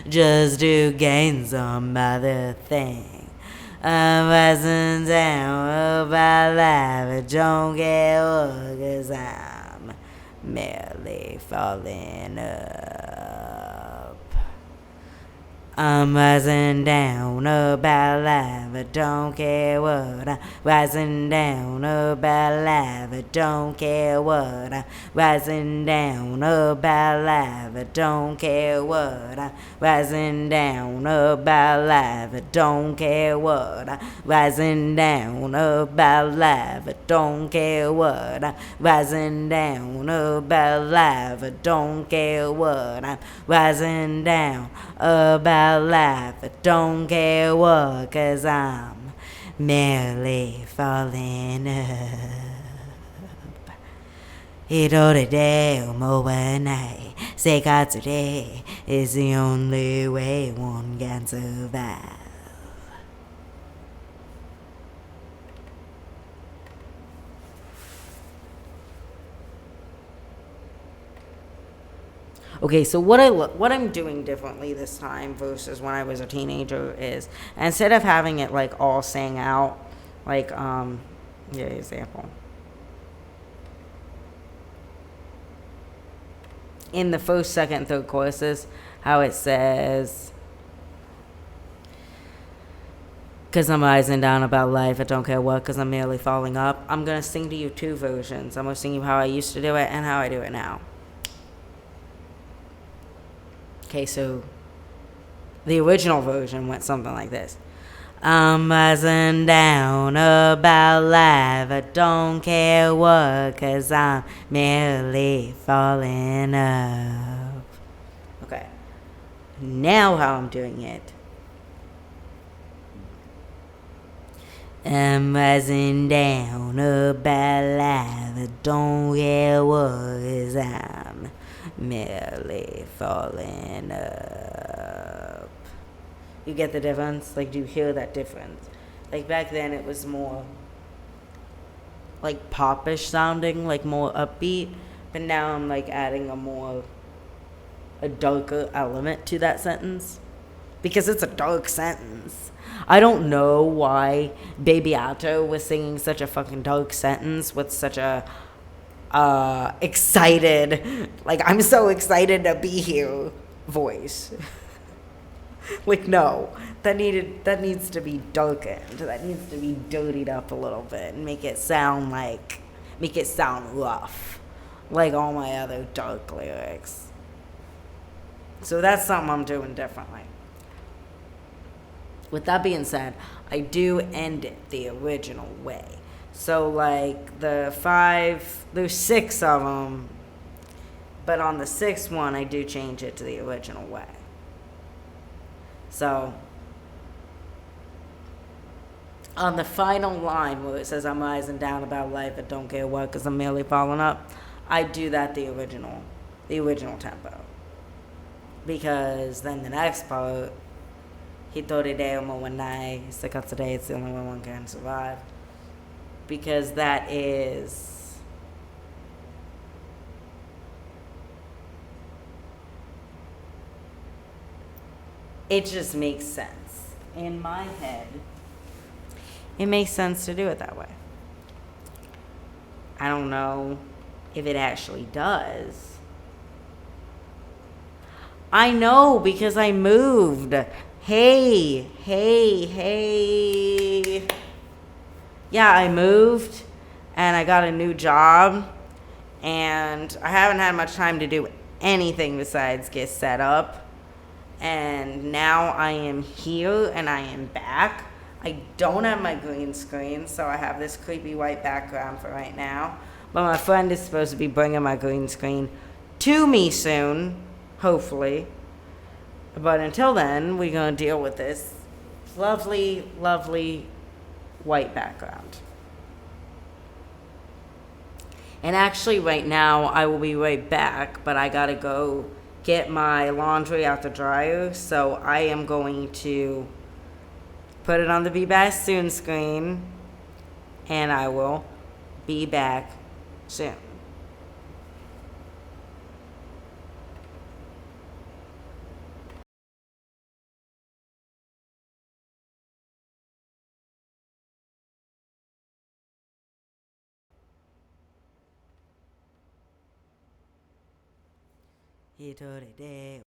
Just to gain some other thing I'm rising down about life I don't care what cause I'm merely falling up I'm rising down about life, I don't care what. I'm rising down about life, I don't care what. I'm rising down about life, I don't care what. I'm rising down about life, I don't care what. I'm rising down about life, I don't care what. I'm rising down about life, I don't care what. I'm rising down about life, I don't care what, 'cause I'm merely falling up. Today or overnight, say God today is the only way one can survive. Okay, so what I'm doing differently this time versus when I was a teenager is, instead of having it like all sang out, like yeah, example. In the first, second, third choruses, how it says, "'Cause I'm rising down about life, I don't care what, 'cause I'm merely falling up." I'm gonna sing to you two versions. I'm gonna sing you how I used to do it and how I do it now. Okay, so the original version went something like this. I'm rising down about life, I don't care what, 'cause I'm merely falling up. Okay, now how I'm doing it. I'm rising down about life, I don't care what, 'cause I'm merely falling up. You get the difference? Like, do you hear that difference? Like, back then it was more like popish sounding, like more upbeat, but now I'm like adding a darker element to that sentence because it's a dark sentence. I don't know why Baby Otto was singing such a fucking dark sentence with such a excited, like, I'm so excited to be here voice. Like, no, that needs to be darkened. That needs to be dirtied up a little bit and make it sound rough, like all my other dark lyrics. So that's something I'm doing differently. With that being said, I do end it the original way. So, like, there's 6 of them, but on the 6th one, I do change it to the original way. So, on the final line where it says, "I'm rising down about life, I don't care what, 'cause I'm merely falling up," I do that the original tempo. Because then the next part, "Hitorideo mo wanai, today it's the only way one can survive." Because that is, it just makes sense. In my head, it makes sense to do it that way. I don't know if it actually does. I know, because I moved. Hey. Yeah, I moved and I got a new job and I haven't had much time to do anything besides get set up. And now I am here and I am back. I don't have my green screen, so I have this creepy white background for right now. But my friend is supposed to be bringing my green screen to me soon, hopefully. But until then, we're going to deal with this lovely, lovely white background. And actually, right now, I will be right back, but I got to go get my laundry out the dryer, so I am going to put it on the Be Back Soon screen, and I will be back soon. He told it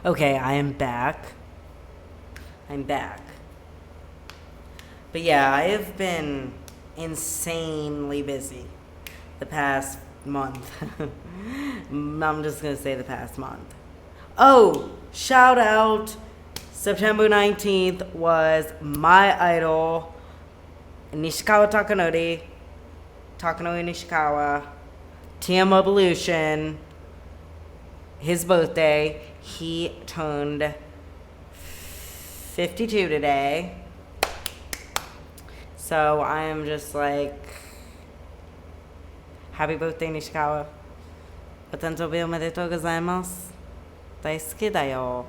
Okay, I am back. I'm back. But yeah, I have been insanely busy the past month. I'm just gonna say the past month. Oh, shout out! September 19th was my idol, Nishikawa Takanori Nishikawa, TM Evolution, his birthday. He turned 52 today. So I am just like, happy birthday, Nishikawa. お誕生日おめでとうございます。大好きだよ。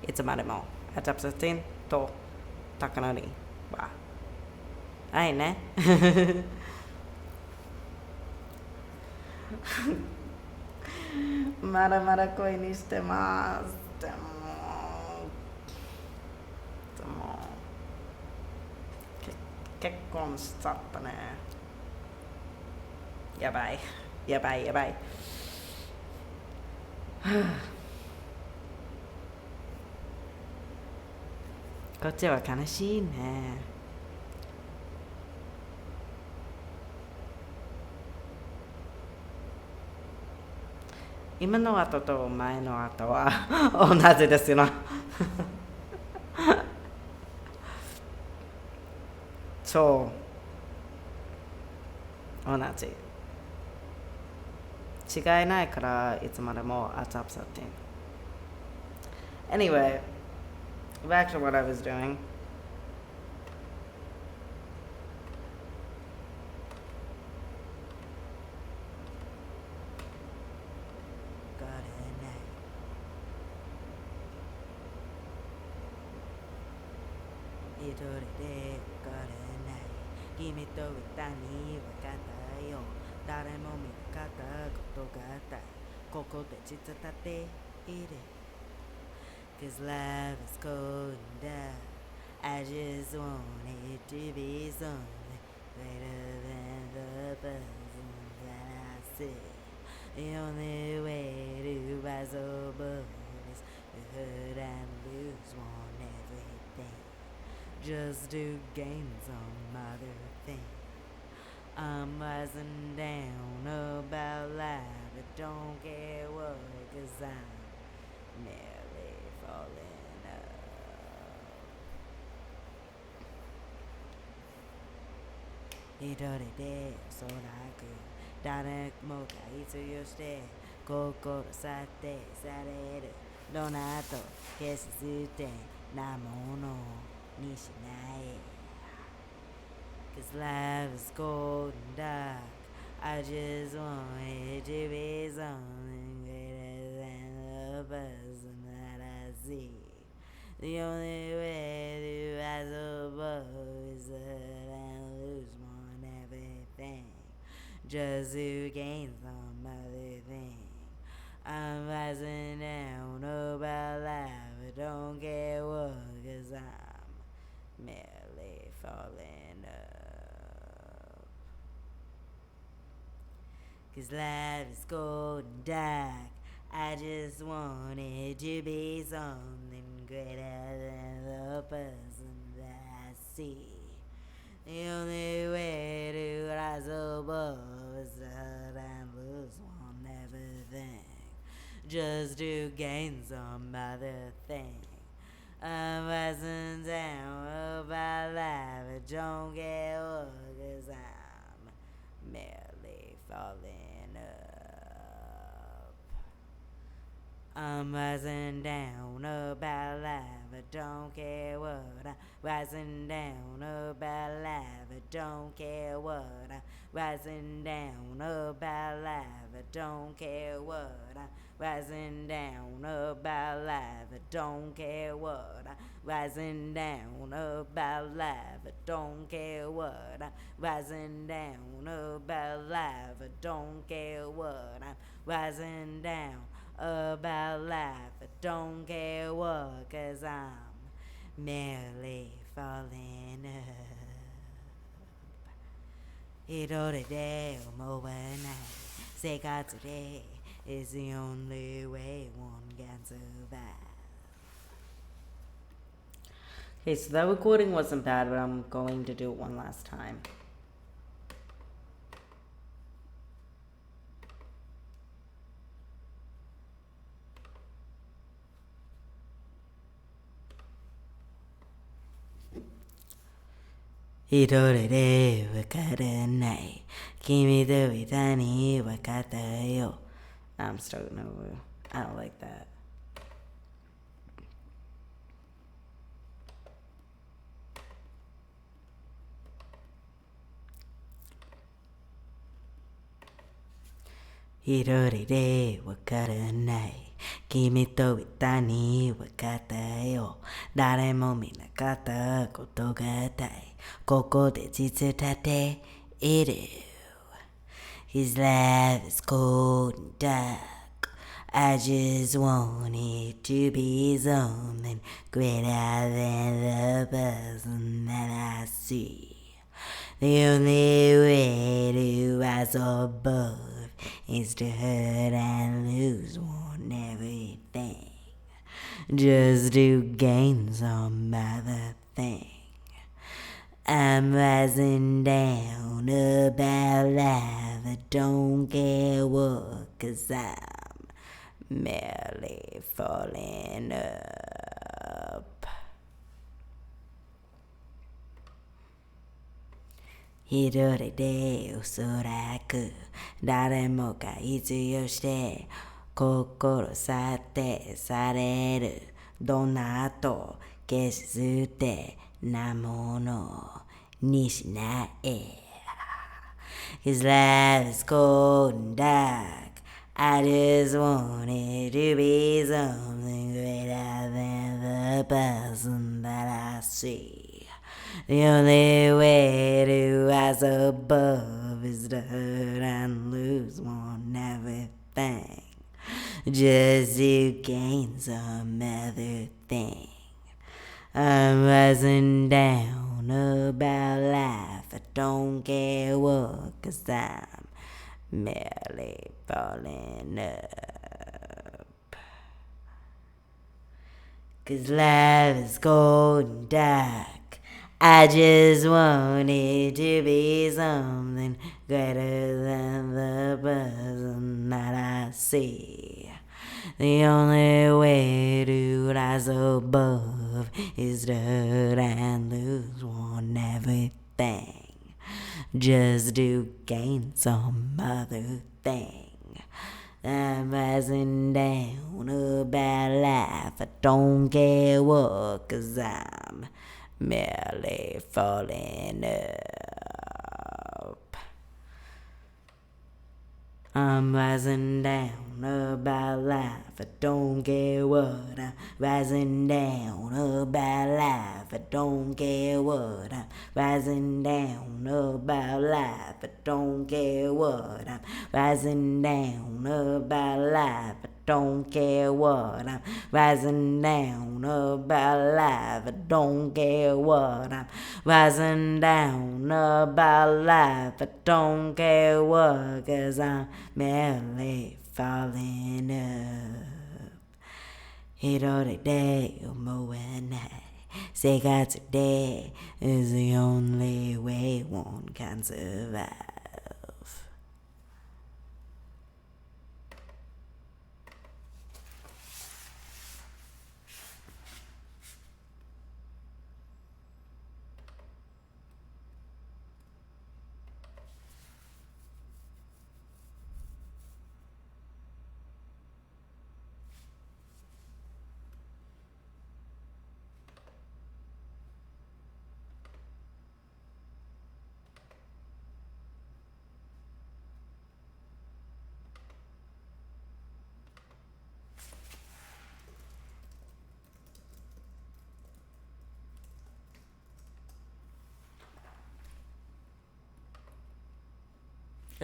いつまでも。アタプサティンとタカノリは。はいね。まだまだ恋にしてます。でも結婚しちゃったね。やばい。こっちは悲しいね。今の後と前の後は同じですよな。そう同じ。違いないからいつまでもアップサッティン。Anyway, back to what I was doing. Cause life is cold and dark. I just want it to be something greater than the person that I see. The only way to rise above is to hurt and lose one everything, just to gain some other thing. I'm rising down about life, but don't care what, cause I'm merely falling up. He told it there, so I could. 誰もがいつよして心去ってされるどなと決してなものにしない Cause life is cold and dark. I just want it to be something greater than the person that I see. The only way to rise above is that I lose more than everything, just to gain some other thing. I'm rising down about life, I don't care what, cause I'm merely falling up. Cause life is cold and dark. I just want it to be something greater than the person that I see. The only way to rise above is that I lose one everything, just to gain some other thing. I'm rising down about life, I don't care what, cause I'm merely falling up. I'm rising down about life, I don't care what. I'm rising down about life, I don't care what. I'm rising down about life, I don't care what. I'm rising down about life, I don't care what. I'm rising down about life, I don't care what. I'm rising down about life, I don't care what. I'm rising down about life, I don't care what, cause I'm merely falling up. 一人で思わない生活で is the only way one can survive. Okay, so that recording wasn't bad, but I'm going to do it one last time. Hirorere wakaranai, kimi to vitani wakatayo. I'm starting over. I don't like that. Hirorere wakaranai, kimi to vitani wakatayo. Daremo minakata kotogatai, koko de chitsutate iru. His life is cold and dark. I just want it to be something greater than the person that I see. The only way to rise above is to hurt and lose one everything, just to gain some other thing. I'm rising down about life, I don't care what, 'cause I'm merely falling up. Hiroride usoraku, daremo ga itsuyo shite, kokoro sate sareru, donna ato keshite namono ni shinai. His life is cold and dark. I just want it to be something greater than the person that I see. The only way to rise above is to hurt and lose one everything, just to gain some other thing. I'm rising down about life, I don't care what, 'cause I'm merely falling up. 'Cause life is cold and dark, I just want it to be something greater than the person that I see. The only way to rise above is to hurt and lose one everything, just to gain some other thing. I'm rising down about life, I don't care what, 'cause I'm merely falling up. I'm rising down about life, I don't care what. I'm rising down about life, I don't care what. I'm rising down about life, I don't care what. I'm rising down about life, I don't care what. I'm rising down about life, I don't care what. I'm rising down about life, I don't care what, 'cause I'm merely falling up. Hiroride umoenai, Seiga today is the only way one can survive.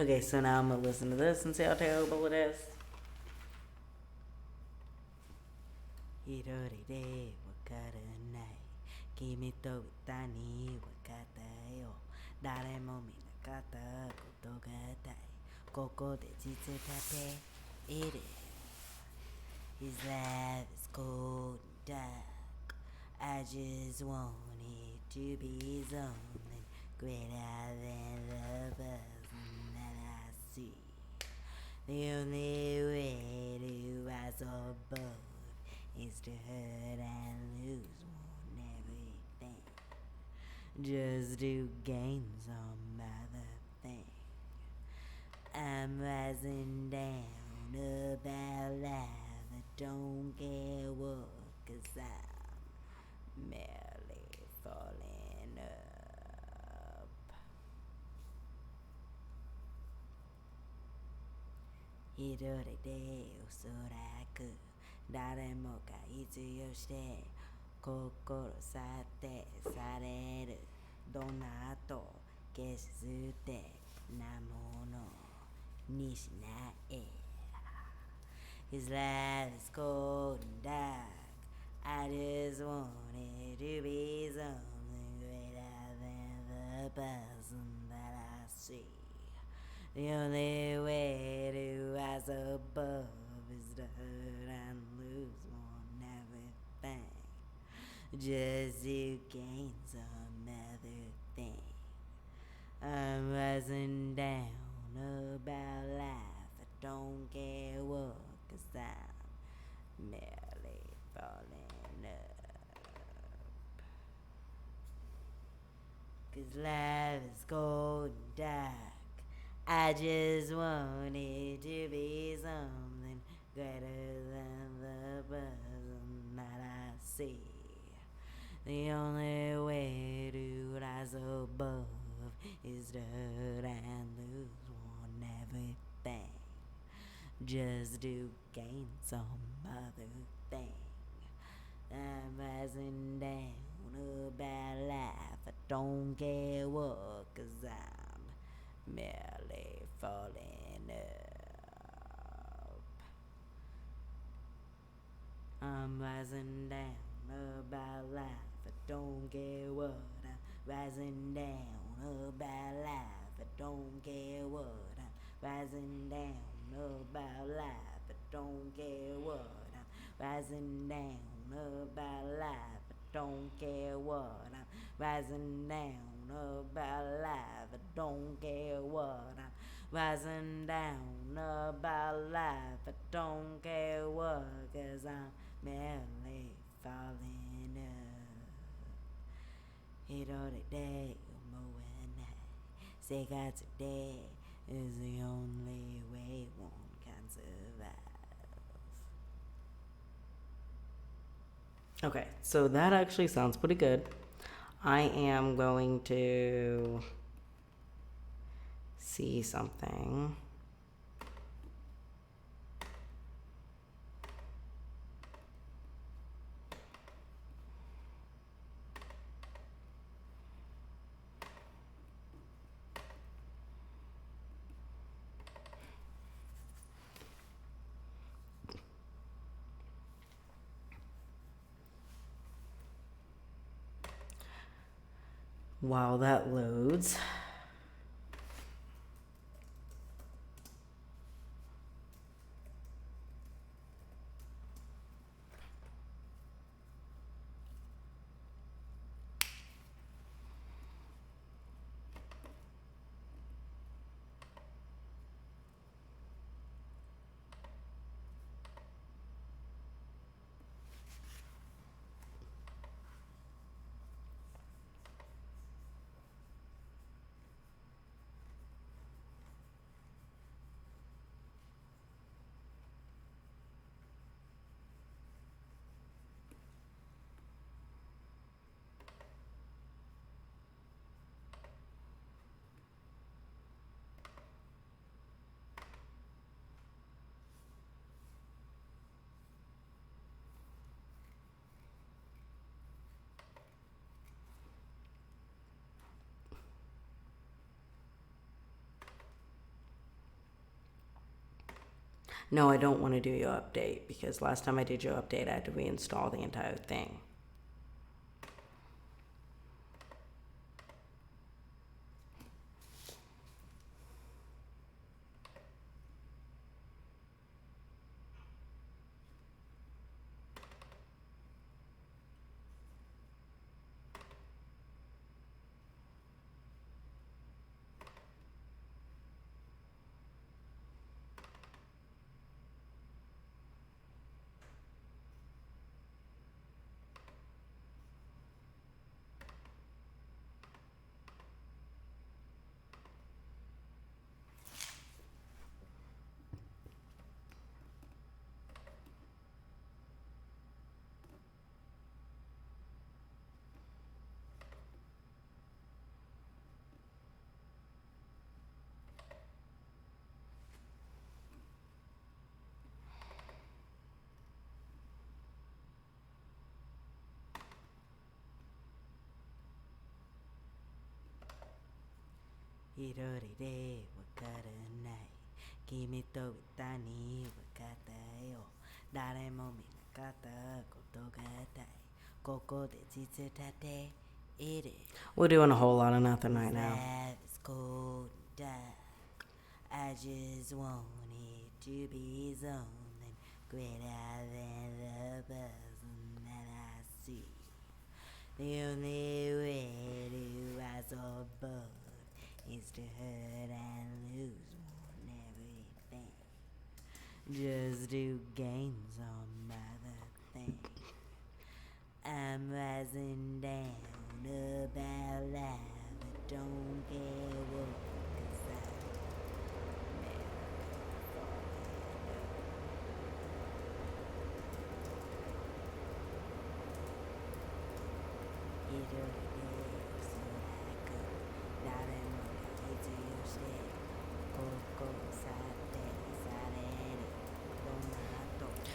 Okay, so now I'm gonna listen to this and see how terrible it is. Hiroride wakaranai, kimi to itani wakatayo, daremo minakata kotogatai, koko de chitsutate It is. His life is cold and dark. I just want it to be something greater than the person that I see. The only way to rise above is to hurt and lose more than everything. Just to gain some other thing. I'm rising down about life. I don't care what, 'cause I'm merely falling up. 一人でおそらく誰もが必要して心去ってされるどんな後決してなものにしない His life is cold and dark. I just want it to be something greater than the person that I see. The only way to rise above is to hurt and lose more than everything. Just to gain some other thing. I'm rising down about life. I don't care what, 'cause I'm merely falling up. 'Cause life is cold and dark. I just want it to be something greater than the person that I see. The only way to rise above is to hurt and lose one everything. Just to gain some other thing. I'm rising down about life. I don't care what, 'cause I'm merely falling up. I'm rising down about life. I don't care what. I'm rising down about life. I don't care what. I'm rising down about life. I don't care what. I'm rising down about life. I don't care what. I'm rising down about life. I don't care what. I'm rising down about life. I don't care what, 'cause I'm merely falling up. Every day, when I say God today is the only way one can survive. Okay, so that actually sounds pretty good. I am going to see something. While that loads. No, I don't want to do your update because last time I did your update, I had to reinstall the entire thing. Hirorire wakaranai. Kimi to itani wakata yo. Dare mo minakata kotogatai. Koko de tsitsutate. We're doing a whole lot of nothing right now. Life is cold and dark. I just want it to be something greater than the person that I see. The only way to rise above is to hurt and lose more than everything. Just to gain some other thing. I'm rising down about life. I don't care what, 'cause I'm never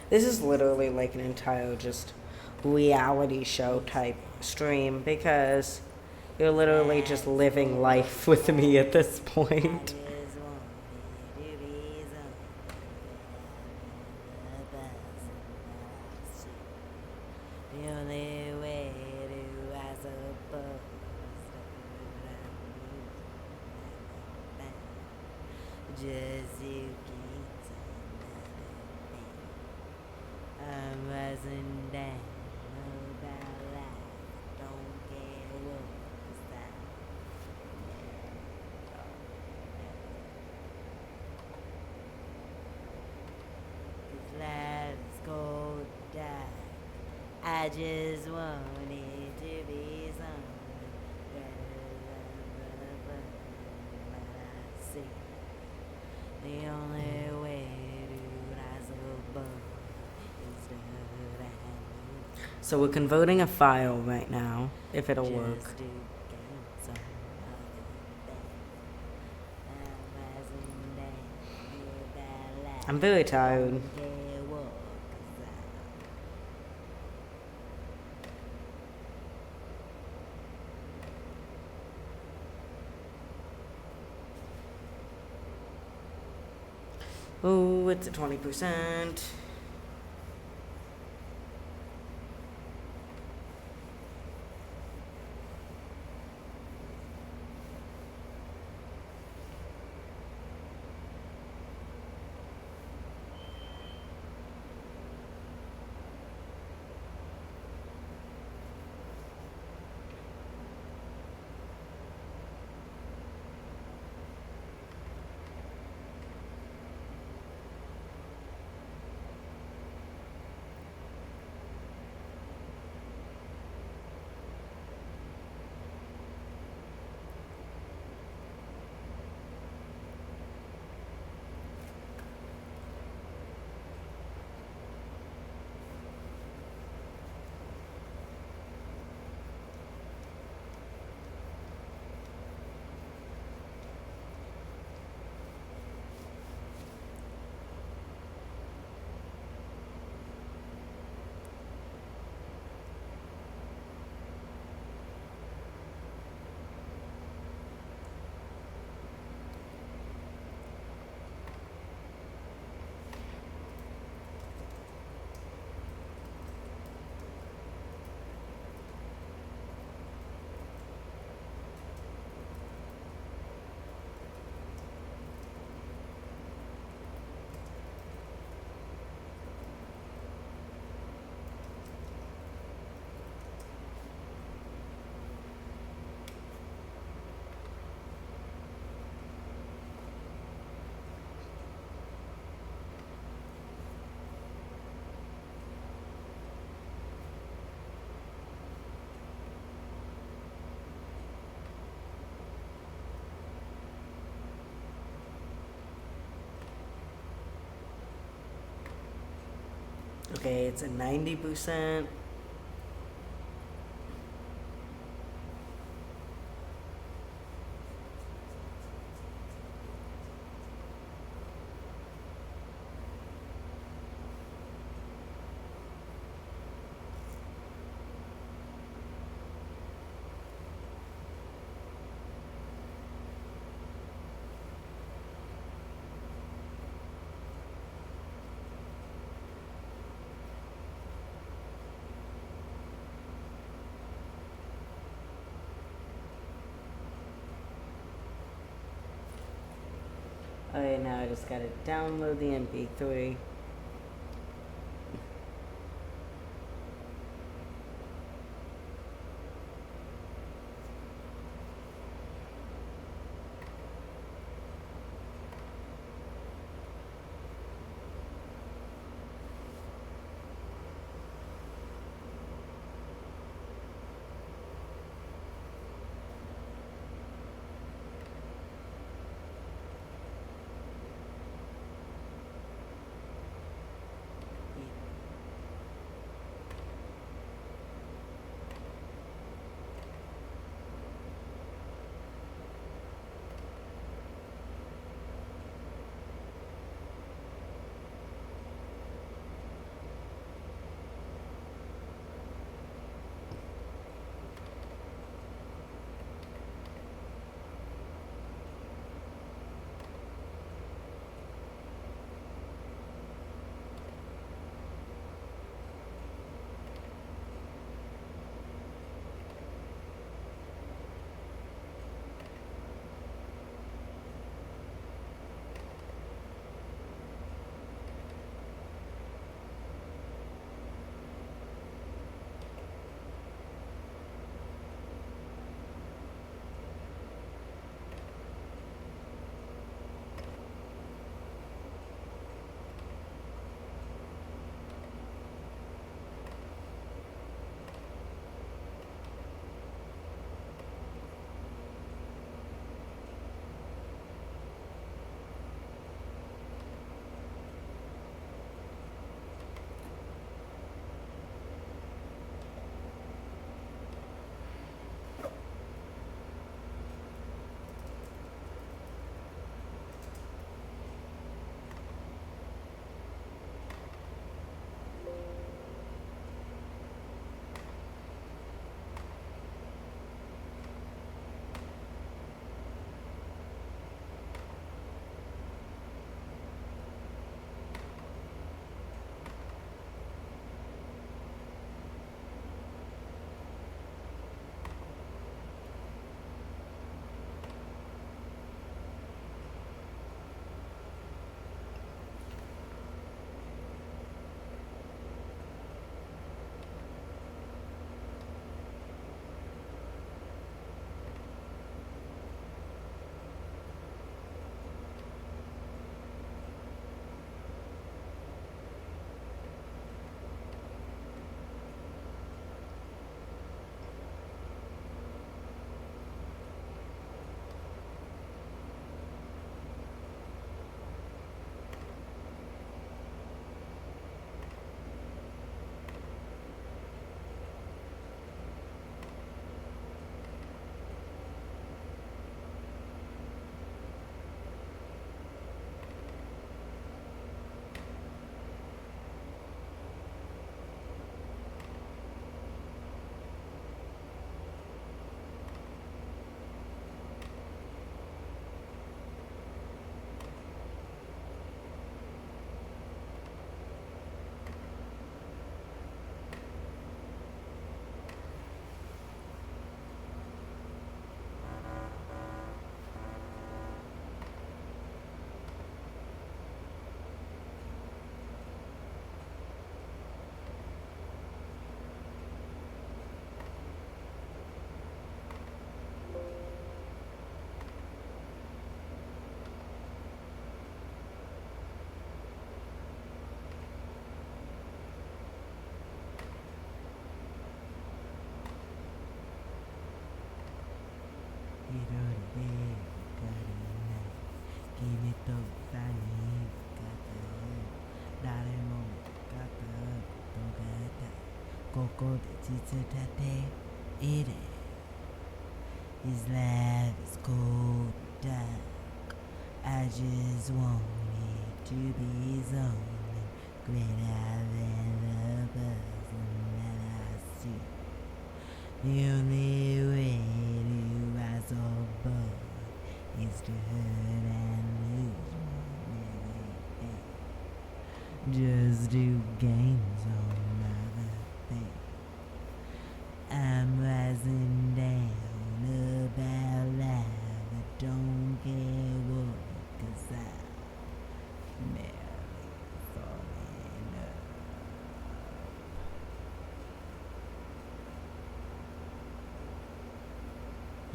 This is literally like an entire just reality show type stream because you're literally just living life with me at this point. The only way to rise above is just you can't another thing. I'm rising down about life. Don't care what, 'cause life's cold dark. I just want it to be something better than the person that I see. The only way to rise above is to hurt and lose. So we're converting a file right now, if it'll work. Just to gain some other thing. I'm rising down about life. I'm very tired. Oh, it's at 20%. Okay, it's at 90%. Alright, now I just gotta download the MP3. His laugh is cold, dark. I just want it to be his own, greater than the person that I see. The only way to rise above is to hurt and lose one every day. Just do gain some other thing. I'm rising down about life, I don't care what, 'cause I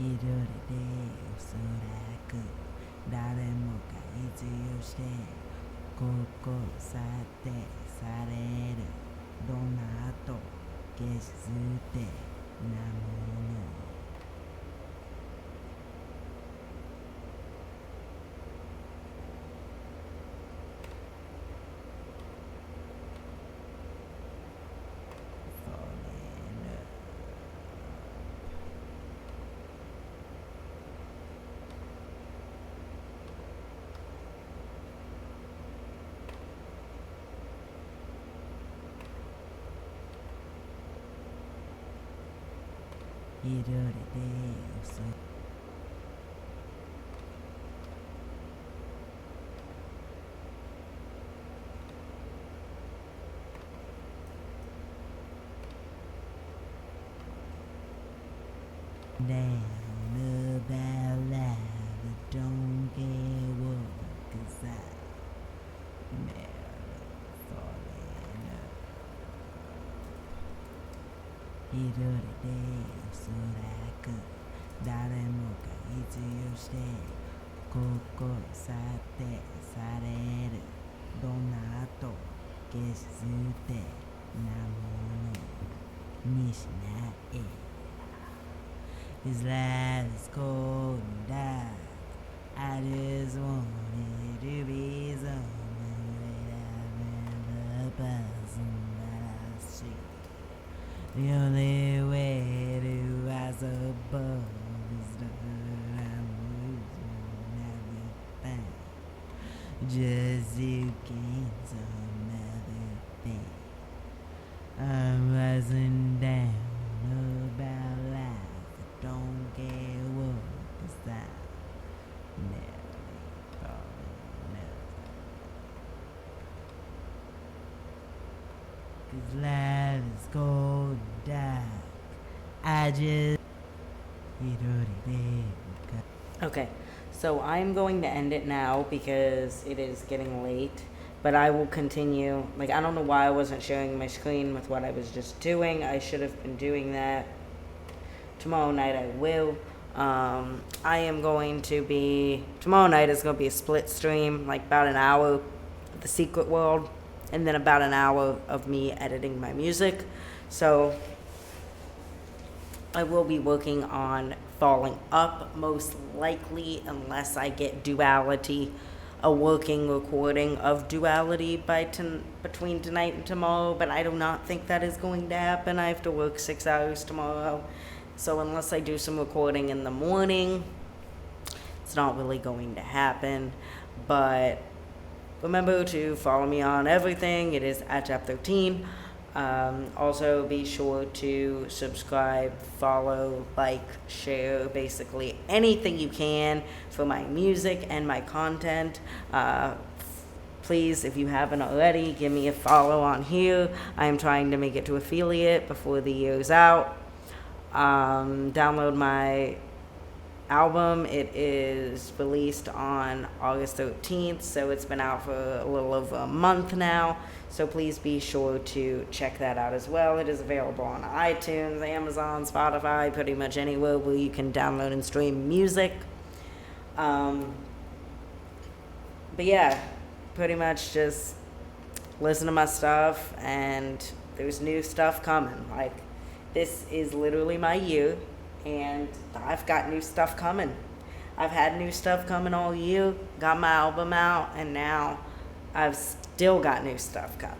一人でおそらく誰もが必要してここ去ってされるどんな後決してなもの一人で遅いDown about love, don't give up, 'cause I never falling up. 一人でおそらく誰もが必要してここ去ってされるどんな後決してなものにしないHis life is cold and dark. I just wanted to be someone without the person that I see. The only way to rise above is that I'm losing everything. Just to gain some other thing. I'm rising down about life. Don't give up, 'cause I'm never falling up. 'Cause life is cold and dark. I just Okay, so I'm going to end it now because it is getting late. But I will continue. Like, I don't know why I wasn't sharing my screen with what I was just doing. I should have been doing that. Tomorrow night I will. I am going to be... Tomorrow night is going to be a split stream, like about an hour of The Secret World, and then about an hour of me editing my music. So I will be working on Falling Up, most likely, unless I get Duality, a working recording of Duality between tonight and tomorrow, but I do not think that is going to happen. I have to work 6 hours tomorrow. So unless I do some recording in the morning, it's not really going to happen. But remember to follow me on everything. It is at Chap13. Also, be sure to subscribe, follow, like, share, basically anything you can for my music and my content. Please, if you haven't already, give me a follow on here. I am trying to make it to affiliate before the year's out. Download my album. It is released on August 13th, so it's been out for a little over a month now. So please be sure to check that out as well. It is available on iTunes, Amazon, Spotify, pretty much anywhere where you can download and stream music. But yeah, pretty much just listen to my stuff, and there's new stuff coming. Like, this is literally my year, and I've got new stuff coming. I've had new stuff coming all year, got my album out, and now I've still got new stuff coming.